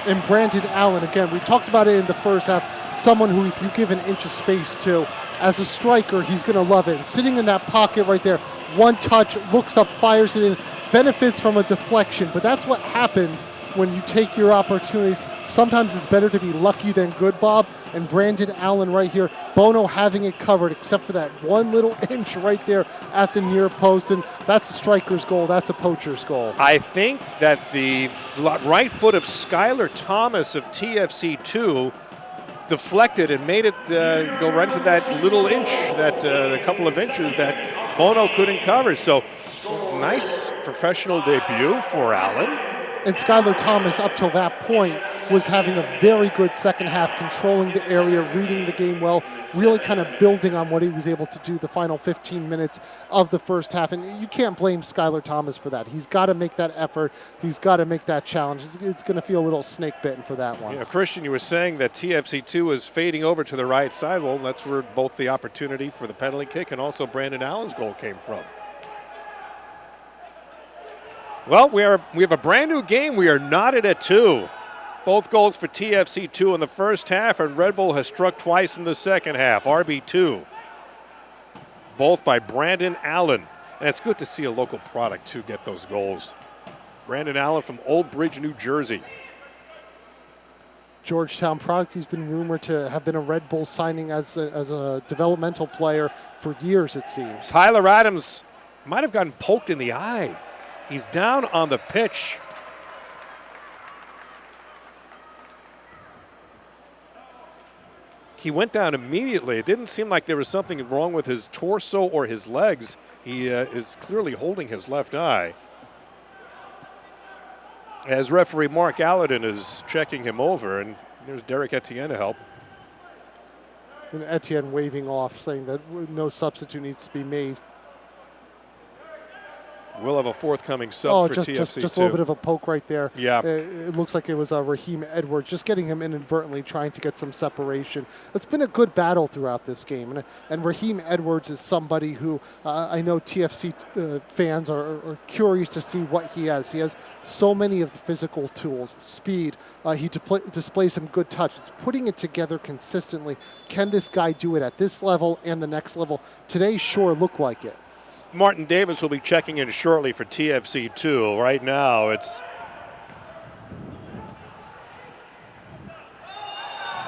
And Brandon Allen, again, we talked about it in the first half, someone who if you give an inch of space to, as a striker, he's going to love it. And sitting in that pocket right there, one touch, looks up, fires it in, benefits from a deflection. But that's what happens when you take your opportunities. Sometimes it's better to be lucky than good, Bob. And Brandon Allen right here, Bono having it covered except for that one little inch right there at the near post. And that's a striker's goal. That's a poacher's goal. I think that the right foot of Skylar Thomas of TFC2 deflected and made it go right to that little inch, that a couple of inches that Bono couldn't cover. So nice professional debut for Allen. And Skylar Thomas, up till that point, was having a very good second half, controlling the area, reading the game well, really kind of building on what he was able to do the final 15 minutes of the first half. And you can't blame Skylar Thomas for that. He's got to make that effort. He's got to make that challenge. It's going to feel a little snake bitten for that one. Yeah, Christian, you were saying that TFC2 is fading over to the right side. Well, that's where both the opportunity for the penalty kick and also Brandon Allen's goal came from. Well, we have a brand new game. We are knotted at 2. Both goals for TFC2 in the first half, and Red Bull has struck twice in the second half. RB2. Both by Brandon Allen. And it's good to see a local product, too, get those goals. Brandon Allen from Old Bridge, New Jersey. Georgetown product. He's been rumored to have been a Red Bull signing as a developmental player for years, it seems. Tyler Adams might have gotten poked in the eye. He's down on the pitch. He went down immediately. It didn't seem like there was something wrong with his torso or his legs. He is clearly holding his left eye. As referee Mark Alladin is checking him over, and there's Derek Etienne to help. And Etienne waving off, saying that no substitute needs to be made. We'll have a forthcoming sub for TFC2. Just a little bit of a poke right there. Yeah. It looks like it was Raheem Edwards just getting him inadvertently trying to get some separation. It's been a good battle throughout this game. And Raheem Edwards is somebody who I know TFC fans are curious to see what he has. He has so many of the physical tools, speed. He displays some good touch. It's putting it together consistently. Can this guy do it at this level and the next level? Today sure looked like it. Martin Davis will be checking in shortly for TFC2. Right now, it's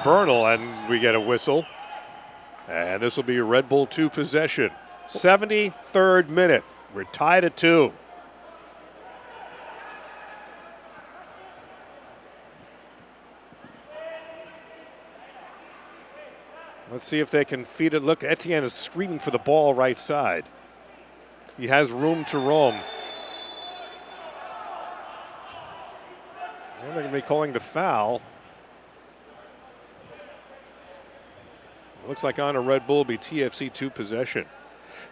Bernal, and we get a whistle. And this will be a Red Bull 2 possession. 73rd minute. We're tied at 2. Let's see if they can feed it. Look, Etienne is screaming for the ball right side. He has room to roam. And they're going to be calling the foul. Looks like on a Red Bull will be TFC2 possession.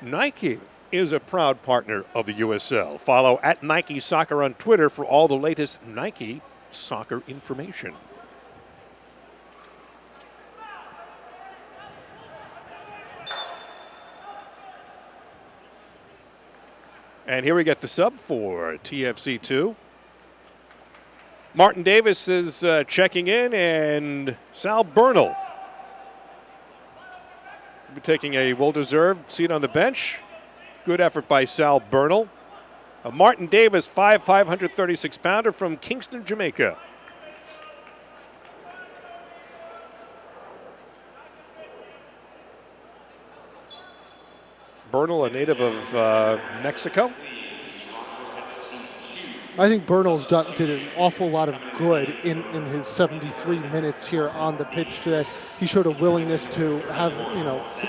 Nike is a proud partner of the USL. Follow at Nike Soccer on Twitter for all the latest Nike soccer information. And here we get the sub for TFC2. Martin Davis is checking in, and Sal Bernal will be taking a well-deserved seat on the bench. Good effort by Sal Bernal. Martin Davis, 536-pounder from Kingston, Bernal, a native of Mexico. I think Bernal's did an awful lot of good in his 73 minutes here on the pitch today. He showed a willingness to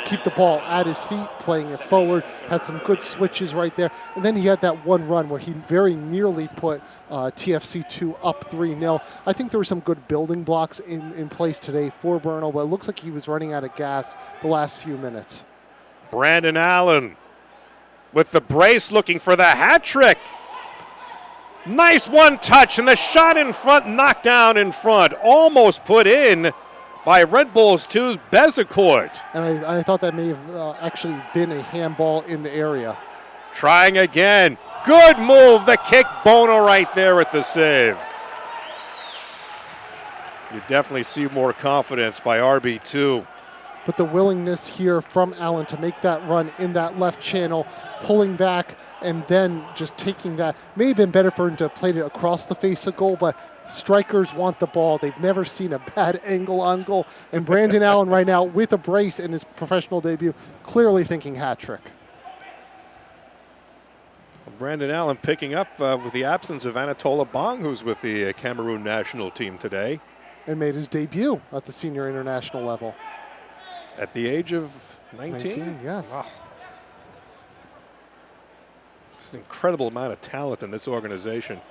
keep the ball at his feet, playing it forward, had some good switches right there. And then he had that one run where he very nearly put TFC2 up 3-0. I think there were some good building blocks in place today for Bernal, but it looks like he was running out of gas the last few minutes. Brandon Allen with the brace looking for the hat trick. Nice one touch, and the shot in front, knocked down in front. Almost put in by Red Bulls 2's Bezecourt. And I thought that may have actually been a handball in the area. Trying again. Good move. The kick, Bono right there at the save. You definitely see more confidence by RB2. But the willingness here from Allen to make that run in that left channel, pulling back, and then just taking that. May have been better for him to have played it across the face of goal, but strikers want the ball. They've never seen a bad angle on goal. And Brandon Allen right now with a brace in his professional debut, clearly thinking hat trick. Brandon Allen picking up with the absence of Anatola Bong, who's with the Cameroon national team today. And made his debut at the senior international level. At the age of 19? 19, yes. Wow. It's an incredible amount of talent in this organization.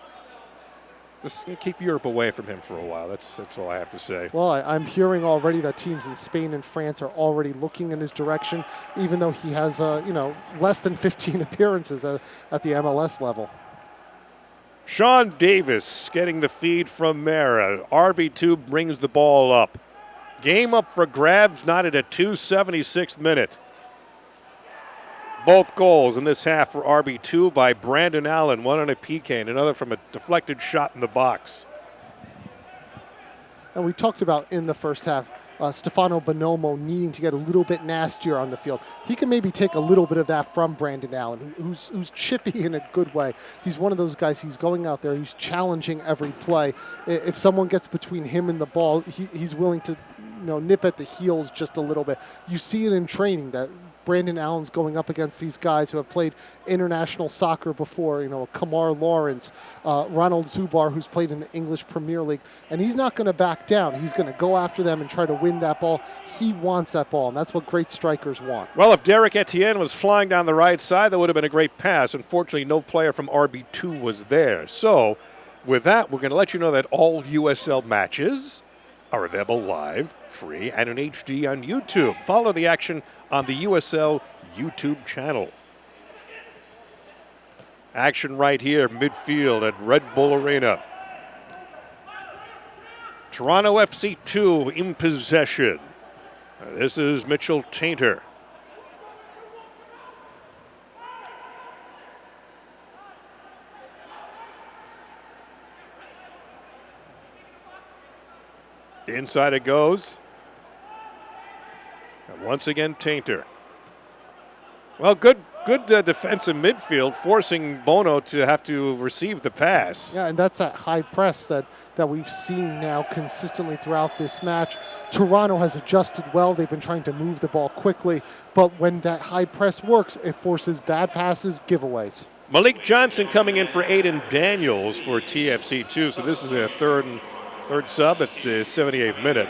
Just keep Europe away from him for a while. That's all I have to say. Well, I'm hearing already that teams in Spain and France are already looking in his direction, even though he has, less than 15 appearances at the MLS level. Sean Davis getting the feed from Mara. RB2 brings the ball up. Game up for grabs, not at a 276th minute. Both goals in this half for RB2 by Brandon Allen, one on a PK and another from a deflected shot in the box. And we talked about in the first half, Stefano Bonomo needing to get a little bit nastier on the field. He can maybe take a little bit of that from Brandon Allen, who's chippy in a good way. He's one of those guys, he's going out there, he's challenging every play. If someone gets between him and the ball, he's willing to nip at the heels just a little bit. You see it in training that Brandon Allen's going up against these guys who have played international soccer before, Kamar Lawrence, Ronald Zubar, who's played in the English Premier League, and he's not going to back down. He's going to go after them and try to win that ball. He wants that ball, and that's what great strikers want. Well, if Derek Etienne was flying down the right side, that would have been a great pass. Unfortunately, no player from RB2 was there. So, with that, we're going to let you know that all USL matches are available live, free, and in HD on YouTube. Follow the action on the USL YouTube channel. Action right here, midfield at Red Bull Arena. Toronto FC 2 in possession. This is Mitchell Tainter. Inside it goes. And once again, Tainter. Well, good defensive midfield, forcing Bono to have to receive the pass. Yeah, and that's that high press that we've seen now consistently throughout this match. Toronto has adjusted well. They've been trying to move the ball quickly, but when that high press works, it forces bad passes, giveaways. Malik Johnson coming in for Aiden Daniels for TFC2, so this is a third sub at the 78th minute.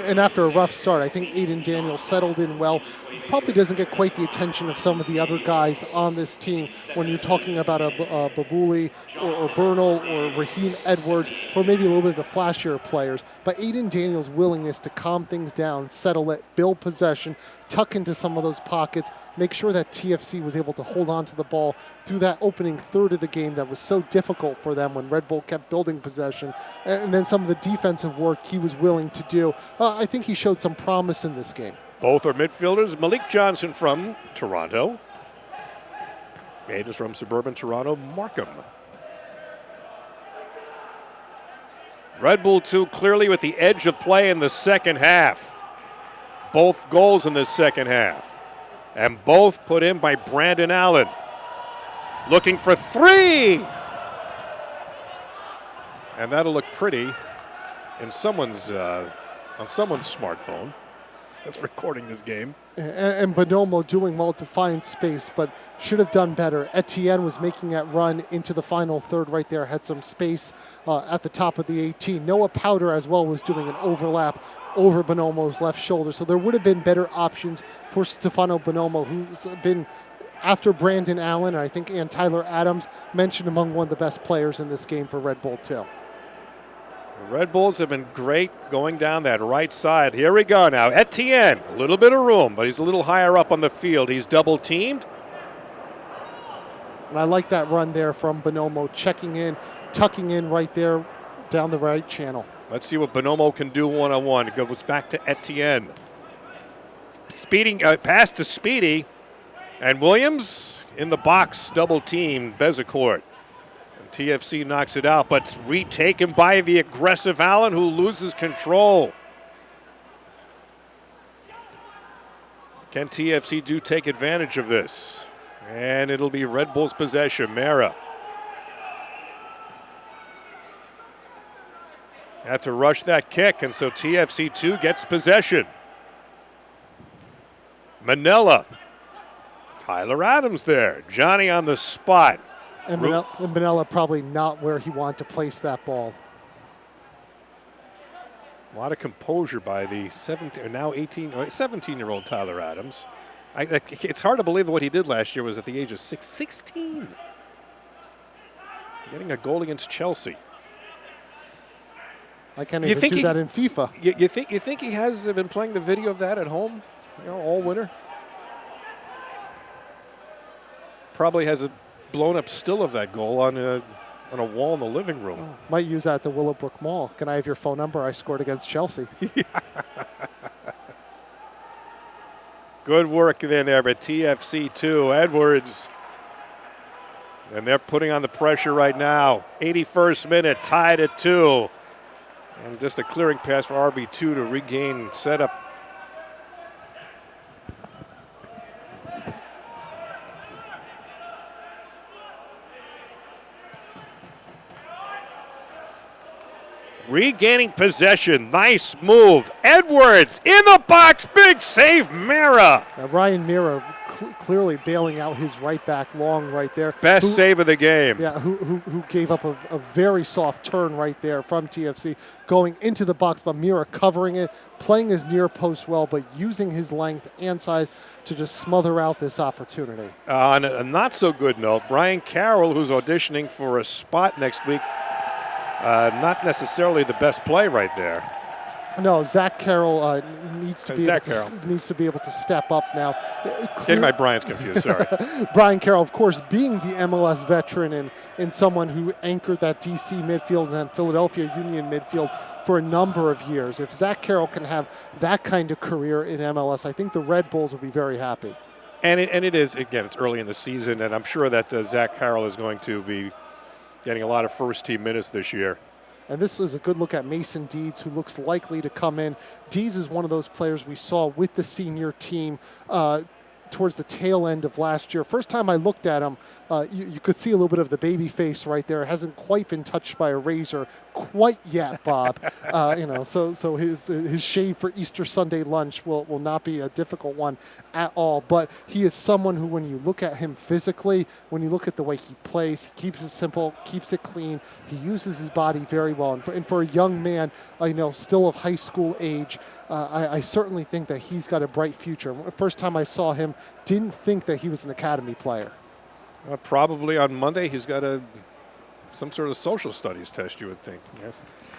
And after a rough start, I think Aiden Daniels settled in well. Probably doesn't get quite the attention of some of the other guys on this team when you're talking about a Babuli or Bernal or Raheem Edwards, or maybe a little bit of the flashier players. But Aiden Daniels' willingness to calm things down, settle it, build possession, tuck into some of those pockets, make sure that TFC was able to hold on to the ball through that opening third of the game that was so difficult for them when Red Bull kept building possession. And then some of the defensive work he was willing to do. I think he showed some promise in this game. Both are midfielders. Malik Johnson from Toronto. Made is from suburban Toronto, Markham. Red Bull 2 clearly with the edge of play in the second half. Both goals in the second half. And both put in by Brandon Allen. Looking for three! And that'll look pretty in someone's on someone's smartphone. that's recording this game. And Bonomo doing well to find space, but should have done better. Etienne was making that run into the final third right there, had some space at the top of the 18. Noah Powder as well was doing an overlap over Bonomo's left shoulder. So there would have been better options for Stefano Bonomo, who's been, after Brandon Allen, and I think and Tyler Adams, mentioned among one of the best players in this game for Red Bull too. The Red Bulls have been great going down that right side. Here we go now. Etienne, a little bit of room, but he's a little higher up on the field. He's double teamed. And I like that run there from Bonomo, checking in, tucking in right there down the right channel. Let's see what Bonomo can do one-on-one. It goes back to Etienne. Speeding, pass to Speedy. And Williams in the box, double team, Bezecourt. And TFC knocks it out, but it's retaken by the aggressive Allen, who loses control. Can TFC do take advantage of this? And it'll be Red Bull's possession. Mera had to rush that kick, and so TFC 2 gets possession. Manila. Tyler Adams there. Johnny on the spot. And Manila probably not where he wanted to place that ball. A lot of composure by the 17-year-old Tyler Adams. It's hard to believe that what he did last year was at the age of 16. Getting a goal against Chelsea. I can't even do that in FIFA. You think he has been playing the video of that at home, all winter? Probably has a blown up still of that goal on a wall in the living room. Oh, might use that at the Willowbrook Mall. Can I have your phone number? I scored against Chelsea. Good work in there by TFC 2. Edwards. And they're putting on the pressure right now. 81st minute, tied at 2. And just a clearing pass for RB2 to regain setup. Regaining possession. Nice move. Edwards in the box. Big save. Mera. Ryan Mera clearly bailing out his right back long right there. Best save of the game. Yeah, who gave up a very soft turn right there from TFC going into the box, but Mera covering it, playing his near post well, but using his length and size to just smother out this opportunity. On a not so good note, Brian Carroll, who's auditioning for a spot next week, not necessarily the best play right there. No, Zach Carroll needs to be able to step up now. Getting my Brian's confused, sorry. Brian Carroll, of course, being the MLS veteran and someone who anchored that DC midfield and then Philadelphia Union midfield for a number of years. If Zach Carroll can have that kind of career in MLS, I think the Red Bulls will be very happy. And it is, again, it's early in the season, and I'm sure that Zach Carroll is going to be getting a lot of first-team minutes this year. And this is a good look at Mason Deeds, who looks likely to come in. Deeds is one of those players we saw with the senior team towards the tail end of last year. First time I looked at him, you could see a little bit of the baby face right there. It hasn't quite been touched by a razor quite yet, Bob. So his shave for Easter Sunday lunch will not be a difficult one at all. But he is someone who, when you look at him physically, when you look at the way he plays, he keeps it simple, keeps it clean. He uses his body very well. And for a young man, still of high school age, I certainly think that he's got a bright future. First time I saw him, didn't think that he was an academy player. Probably on Monday he's got some sort of social studies test, you would think. Yeah.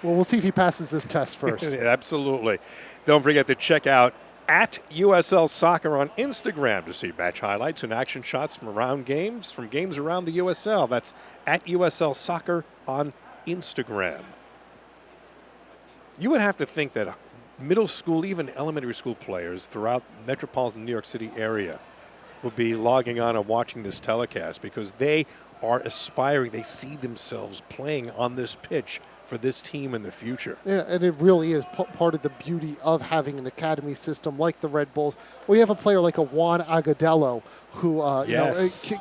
Well, we'll see if he passes this test first. Absolutely. Don't forget to check out at USL Soccer on Instagram to see match highlights and action shots from games around the USL. That's at USL Soccer on Instagram. You would have to think that middle school, even elementary school players throughout metropolitan New York City area will be logging on and watching this telecast because they are aspiring. They see themselves playing on this pitch for this team in the future. Yeah, and it really is part of the beauty of having an academy system like the Red Bulls. We have a player like a Juan Agudelo who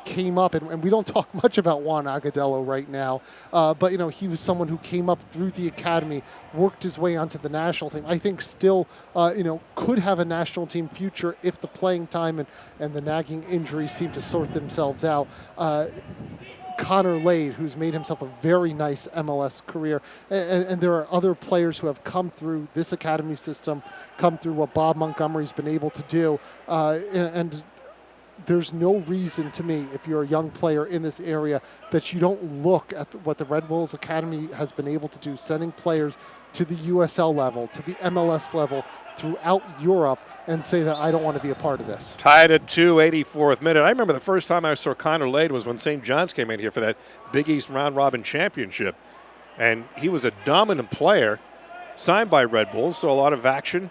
came up, and we don't talk much about Juan Agudelo right now, but he was someone who came up through the academy, worked his way onto the national team. I think still could have a national team future if the playing time and the nagging injuries seem to sort themselves out. Connor Lade, who's made himself a very nice MLS career. And there are other players who have come through this academy system, come through what Bob Montgomery's been able to do. And there's no reason to me, if you're a young player in this area, that you don't look at what the Red Bulls Academy has been able to do, sending players to the USL level, to the MLS level, throughout Europe, and say that I don't want to be a part of this. Tied at 2, 84th minute. I remember the first time I saw Connor Lade was when St. John's came in here for that Big East Round Robin Championship. And he was a dominant player, signed by Red Bulls, so a lot of action,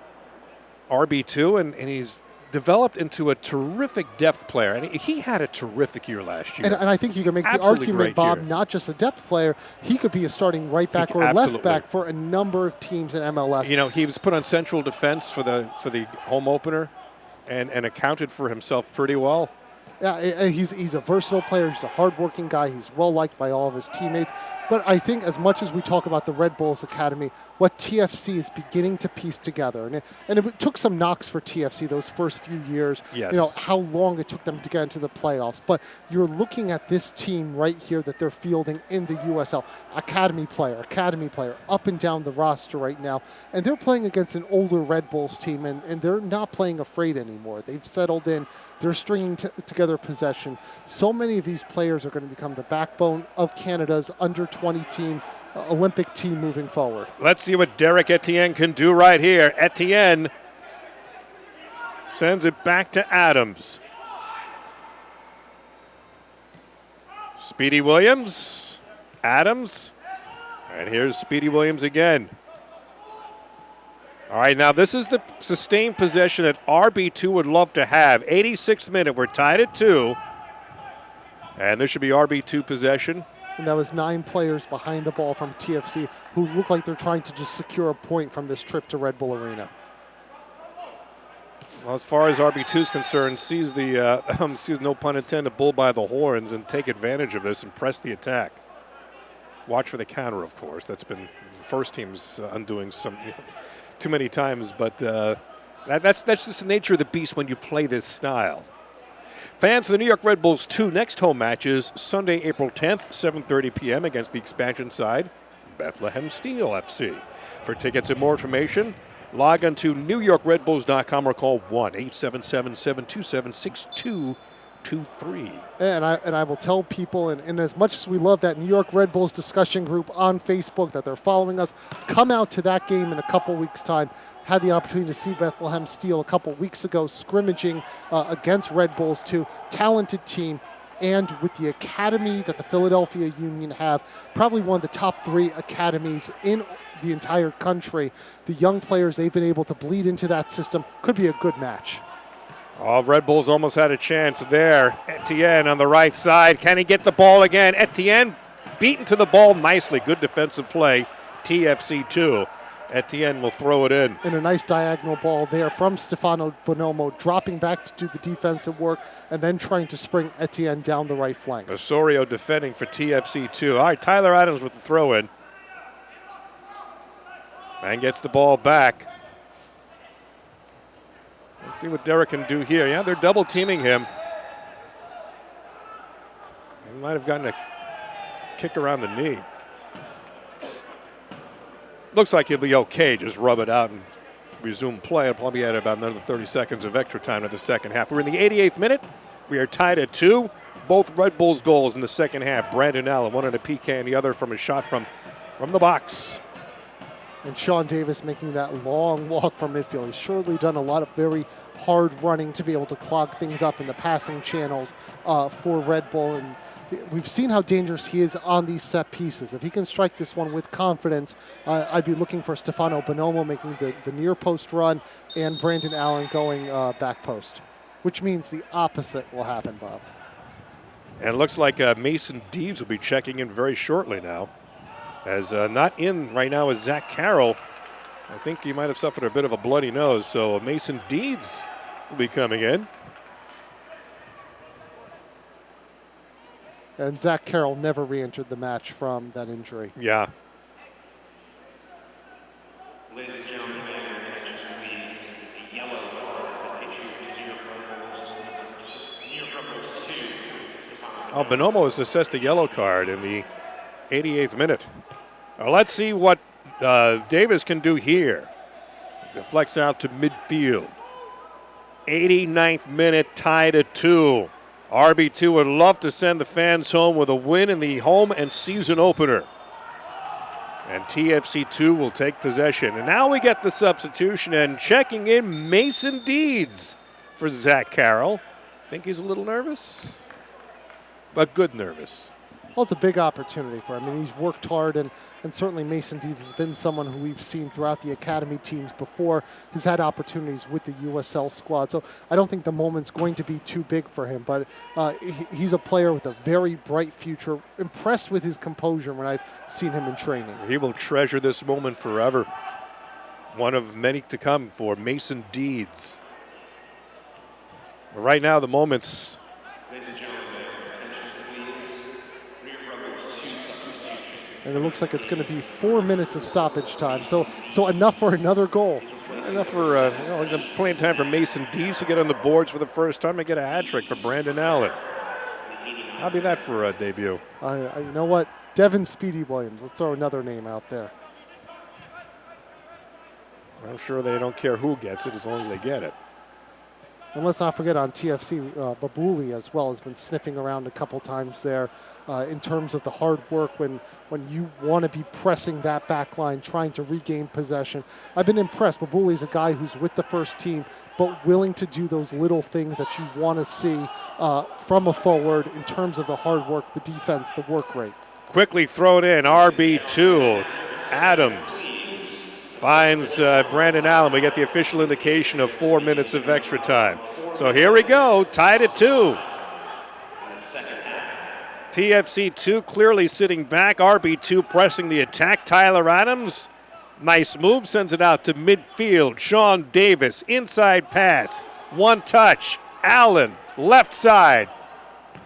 RB2, and he's developed into a terrific depth player. And he had a terrific year last year. And I think you can make the argument, Bob, not just a depth player. He could be a starting right back or left back for a number of teams in MLS. He was put on central defense for the home opener and accounted for himself pretty well. Yeah, he's a versatile player. He's a hardworking guy. He's well-liked by all of his teammates. But I think as much as we talk about the Red Bulls Academy, what TFC is beginning to piece together, and it took some knocks for TFC those first few years, yes. How long it took them to get into the playoffs. But you're looking at this team right here that they're fielding in the USL. Academy player, up and down the roster right now. And they're playing against an older Red Bulls team, and they're not playing afraid anymore. They've settled in. They're stringing together possession. So many of these players are going to become the backbone of Canada's under-20 team, Olympic team moving forward. Let's see what Derek Etienne can do right here. Etienne sends it back to Adams. Speedy Williams, Adams, and here's Speedy Williams again. All right, now this is the sustained possession that RB2 would love to have. 86th minute, we're tied at 2. And this should be RB2 possession. And that was 9 players behind the ball from TFC who look like they're trying to just secure a point from this trip to Red Bull Arena. Well, as far as RB2 is concerned, sees the, no pun intended, bull by the horns and take advantage of this and press the attack. Watch for the counter, of course. That's been the first team's undoing too many times, but that's just the nature of the beast when you play this style. Fans of the New York Red Bulls' 2 next home matches, Sunday, April 10th, 7:30 p.m. against the expansion side, Bethlehem Steel FC. For tickets and more information, log on to NewYorkRedBulls.com or call 1-877-727-6223. And I will tell people, and as much as we love that New York Red Bulls discussion group on Facebook that they're following us, come out to that game in a couple weeks' time. Had the opportunity to see Bethlehem Steel a couple weeks ago scrimmaging against Red Bulls 2. Talented team. And with the academy that the Philadelphia Union have, probably one of the top 3 academies in the entire country. The young players they've been able to bleed into that system could be a good match. Oh, Red Bulls almost had a chance there. Etienne on the right side. Can he get the ball again? Etienne beaten to the ball nicely. Good defensive play. TFC 2. Etienne will throw it in. And a nice diagonal ball there from Stefano Bonomo, dropping back to do the defensive work and then trying to spring Etienne down the right flank. Osorio defending for TFC 2. All right, Tyler Adams with the throw in. And gets the ball back. Let's see what Derek can do here. Yeah, they're double teaming him. He might have gotten a kick around the knee. Looks like he'll be okay. Just rub it out and resume play. It'll probably add about another 30 seconds of extra time to the second half. We're in the 88th minute. We are tied at 2. Both Red Bulls goals in the second half. Brandon Allen, one on a PK and the other from a shot from the box. And Sean Davis making that long walk from midfield. He's surely done a lot of very hard running to be able to clog things up in the passing channels for Red Bull. And we've seen how dangerous he is on these set pieces. If he can strike this one with confidence, I'd be looking for Stefano Bonomo making the near post run and Brandon Allen going back post, which means the opposite will happen, Bob. And it looks like Mason Deves will be checking in very shortly now. As not in right now is Zach Carroll. I think he might have suffered a bit of a bloody nose, so Mason Deeds will be coming in. And Zach Carroll never re-entered the match from that injury. Yeah. Ladies and gentlemen, may I have your attention, please? A yellow card has been issued to New York Red Bulls 2. Oh, Bonomo is assessed a yellow card in the 88th minute. Let's see what Davis can do here. Deflects out to midfield. 89th minute, tied at 2. RB2 would love to send the fans home with a win in the home and season opener. And TFC2 will take possession. And now we get the substitution and checking in Mason Deeds for Zach Carroll. Think he's a little nervous, but good nervous. Well, it's a big opportunity for him. I mean, he's worked hard, and certainly Mason Deeds has been someone who we've seen throughout the academy teams before. He's had opportunities with the USL squad, so I don't think the moment's going to be too big for him. But he's a player with a very bright future. Impressed with his composure when I've seen him in training. He will treasure this moment forever. One of many to come for Mason Deeds. But right now, the moment's. Ladies and gentlemen, attention please. New York Red Bulls 2 substitution. And it looks like it's going to be 4 minutes of stoppage time. So enough for another goal. Enough for playing time for Mason Deeds to get on the boards for the first time and get a hat trick for Brandon Allen. How be that for a debut? You know what? Devin Speedy Williams. Let's throw another name out there. I'm sure they don't care who gets it as long as they get it. And let's not forget on TFC, Babuli as well has been sniffing around a couple times there in terms of the hard work when you want to be pressing that back line, trying to regain possession. I've been impressed. Babuli is a guy who's with the first team, but willing to do those little things that you want to see from a forward in terms of the hard work, the defense, the work rate. Quickly thrown in, RB2, Adams. Finds Brandon Allen. We get the official indication of 4 minutes of extra time. So here we go, tied at 2. TFC2 clearly sitting back. RB2 pressing the attack. Tyler Adams, nice move, sends it out to midfield. Sean Davis, inside pass, one touch. Allen, left side,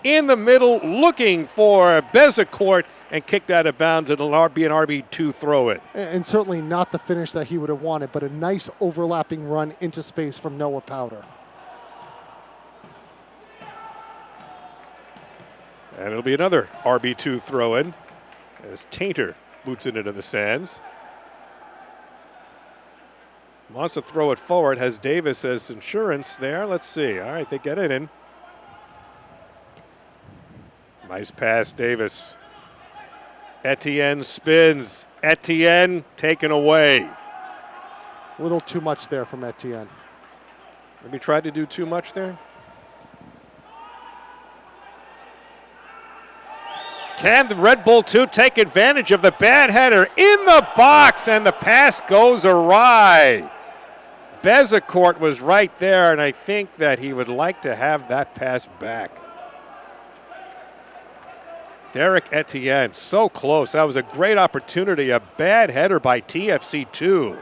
in the middle, looking for Bezecourt, and kicked out of bounds. It'll be an RB2 throw-in. And certainly not the finish that he would have wanted, but a nice overlapping run into space from Noah Powder. And it'll be another RB2 throw-in as Tainter boots it into the stands. Wants to throw it forward, has Davis as insurance there. Let's see. All right, they get it in. Nice pass, Davis. Etienne spins. Etienne taken away. A little too much there from Etienne. Maybe tried to do too much there. Can the Red Bull 2 take advantage of the bad header in the box, and the pass goes awry? Bezecourt was right there, and I think that he would like to have that pass back. Derek Etienne, so close. That was a great opportunity. A bad header by TFC2.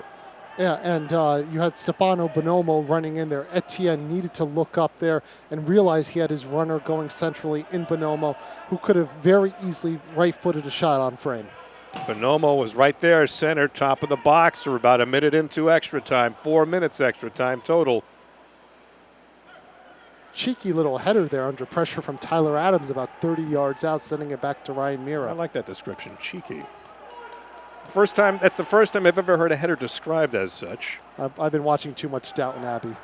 Yeah, and you had Stefano Bonomo running in there. Etienne needed to look up there and realize he had his runner going centrally in Bonomo, who could have very easily right-footed a shot on frame. Bonomo was right there, center, top of the box. We're about a minute into extra time. 4 minutes extra time total. Cheeky little header there under pressure from Tyler Adams about 30 yards out, sending it back to Ryan Mira. I like that description, cheeky. That's the first time I've ever heard a header described as such. I've been watching too much Downton Abbey.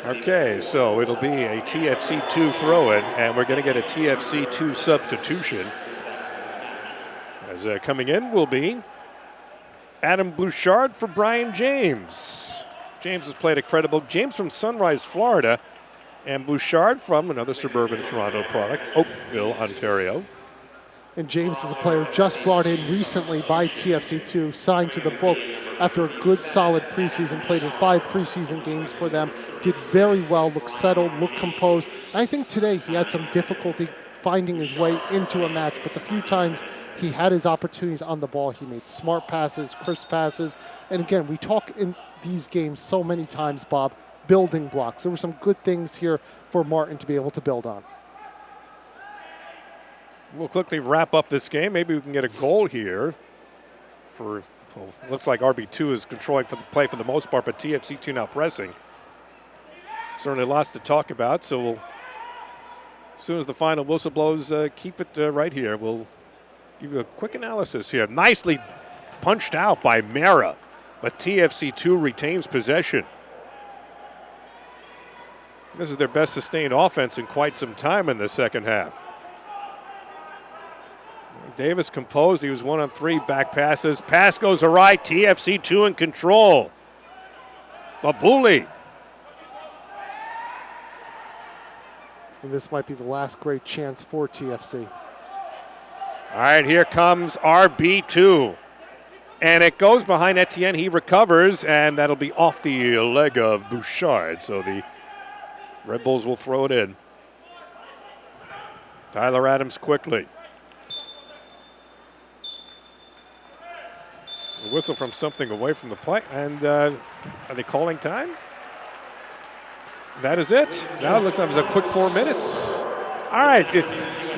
Okay, so it'll be a TFC2 throw-in, and we're going to get a TFC2 substitution. As coming in will be Adam Bouchard for Brian James. James has played a credible. James from Sunrise, Florida, and Bouchard from another suburban Toronto product, Oakville, Ontario. And James is a player just brought in recently by TFC2, signed to the books after a good, solid preseason, played in 5 preseason games for them, did very well, looked settled, looked composed. I think today he had some difficulty finding his way into a match, but the few times he had his opportunities on the ball, he made smart passes, crisp passes. And again, we talk in these games so many times, Bob, building blocks. There were some good things here for Martin to be able to build on. We'll quickly wrap up this game. Maybe we can get a goal here for, well, looks like RB2 is controlling for the play for the most part, but TFC2 now pressing. Certainly lots to talk about, so we'll, as soon as the final whistle blows, keep it right here. We'll give you a quick analysis here. Nicely punched out by Mara, but TFC2 retains possession. This is their best sustained offense in quite some time in the second half. Davis composed. He was 1-on-3, back passes. Pass goes awry. TFC2 in control. Babuli. And this might be the last great chance for TFC. All right, here comes RB2. And it goes behind Etienne. He recovers, and that'll be off the leg of Bouchard. So the Red Bulls will throw it in. Tyler Adams quickly. A whistle from something away from the play. And are they calling time? That is it. Now it looks like it was a quick 4 minutes. All right,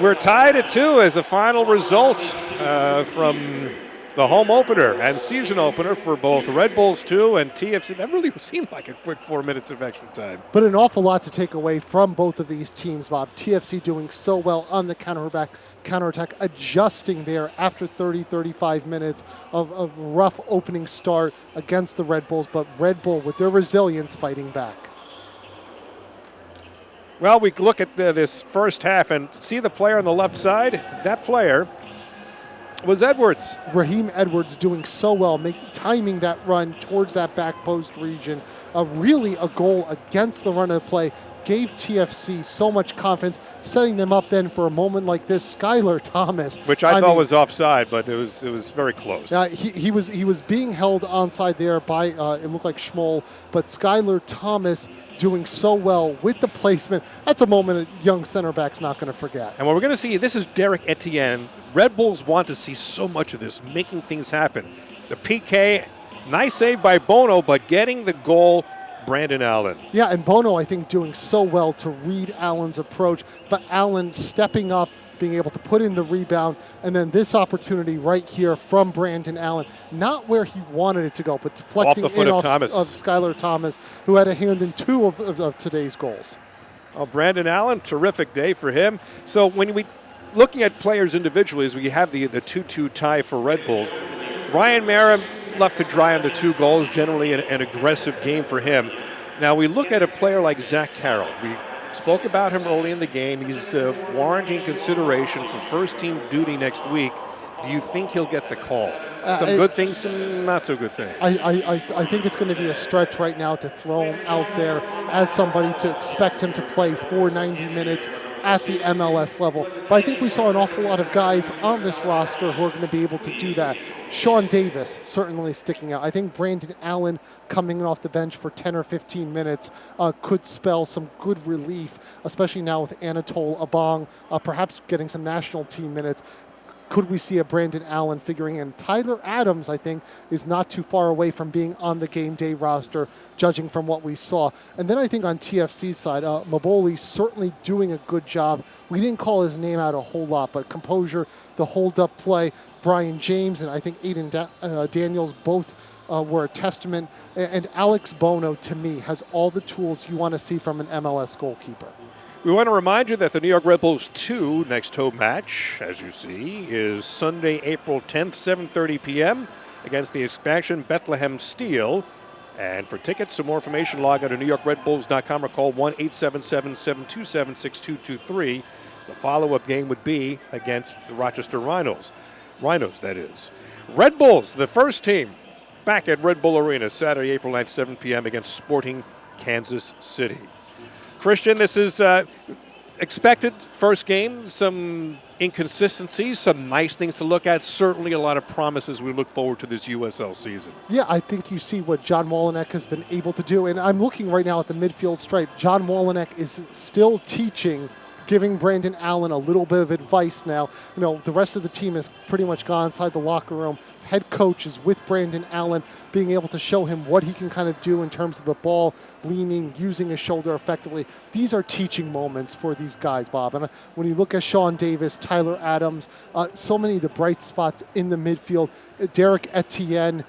we're tied at 2 as a final result from the home opener and season opener for both Red Bulls 2 and TFC. That really seemed like a quick 4 minutes of extra time. But an awful lot to take away from both of these teams, Bob. TFC doing so well on the counterattack, adjusting there after 30, 35 minutes of rough opening start against the Red Bulls, but Red Bull with their resilience fighting back. Well, we look at this first half and see the player on the left side. That player was Edwards. Raheem Edwards doing so well, timing that run towards that back post region. Really a goal against the run of play. Gave TFC so much confidence, setting them up then for a moment like this. Skylar Thomas, which I thought was offside, but it was very close. He was being held onside there by it looked like Schmoll, but Skylar Thomas doing so well with the placement. That's a moment a young center back's not going to forget. And what we're going to see, this is Derek Etienne. Red Bulls want to see so much of this, making things happen. The PK, nice save by Bono, but getting the goal, Brandon Allen. Yeah, and Bono, I think, doing so well to read Allen's approach, but Allen stepping up, being able to put in the rebound, and then this opportunity right here from Brandon Allen, not where he wanted it to go, but deflecting off the foot in of Skylar Thomas, who had a hand in 2 of today's goals. Oh, Brandon Allen, terrific day for him. So when we looking at players individually, as we have the 2-2 tie for Red Bulls, Ryan Mara left to dry on the 2 goals, generally an aggressive game for him. Now we look at a player like Zach Carroll. We spoke about him early in the game. He's warranting consideration for first team duty next week. Do you think he'll get the call? Some good things, some not so good things. I think it's going to be a stretch right now to throw him out there as somebody to expect him to play for 90 minutes at the MLS level. But I think we saw an awful lot of guys on this roster who are going to be able to do that. Sean Davis certainly sticking out. I think Brandon Allen coming off the bench for 10 or 15 minutes could spell some good relief, especially now with Anatole Abong perhaps getting some national team minutes. Could we see a Brandon Allen figuring in? Tyler Adams, I think, is not too far away from being on the game day roster, judging from what we saw. And then I think on TFC's side, Maboli certainly doing a good job. We didn't call his name out a whole lot, but composure, the hold-up play, Brian James and I think Aiden Daniels both were a testament. And Alex Bono, to me, has all the tools you want to see from an MLS goalkeeper. We want to remind you that the New York Red Bulls 2 next home match, as you see, is Sunday, April 10th, 7:30 p.m. against the expansion Bethlehem Steel. And for tickets, some more information, log on to NewYorkRedBulls.com or call 1-877-727-6223. The follow-up game would be against the Rochester Rhinos. Rhinos, that is. Red Bulls, the first team, back at Red Bull Arena, Saturday, April 9th, 7 p.m. against Sporting Kansas City. Christian, this is expected first game, some inconsistencies, some nice things to look at, certainly a lot of promises we look forward to this USL season. Yeah, I think you see what John Wolyniec has been able to do, and I'm looking right now at the midfield stripe. John Wolyniec is still teaching giving Brandon Allen a little bit of advice now. You know, the rest of the team has pretty much gone inside the locker room. Head coach is with Brandon Allen, being able to show him what he can kind of do in terms of the ball, leaning, using his shoulder effectively. These are teaching moments for these guys, Bob. And when you look at Sean Davis, Tyler Adams, so many of the bright spots in the midfield, Derek Etienne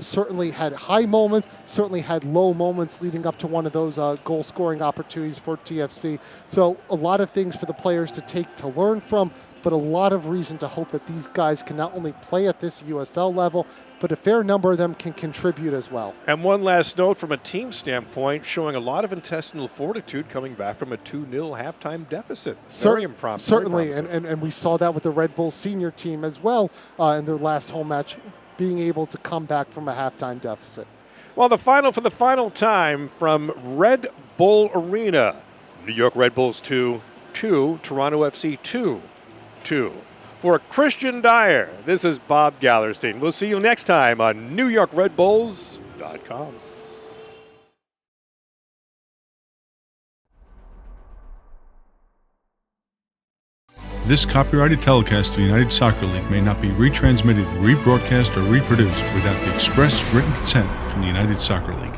certainly had high moments, certainly had low moments leading up to one of those goal-scoring opportunities for TFC. So a lot of things for the players to take to learn from, but a lot of reason to hope that these guys can not only play at this USL level, but a fair number of them can contribute as well. And one last note from a team standpoint, showing a lot of intestinal fortitude coming back from a 2-0 halftime deficit. Very impromptu. Certainly, and we saw that with the Red Bull senior team as well in their last home match, being able to come back from a halftime deficit. Well, the final for the final time from Red Bull Arena. New York Red Bulls 2-2, Toronto FC 2-2. For Christian Dyer, this is Bob Gallerstein. We'll see you next time on NewYorkRedBulls.com. This copyrighted telecast of the United Soccer League may not be retransmitted, rebroadcast, or reproduced without the express written consent from the United Soccer League.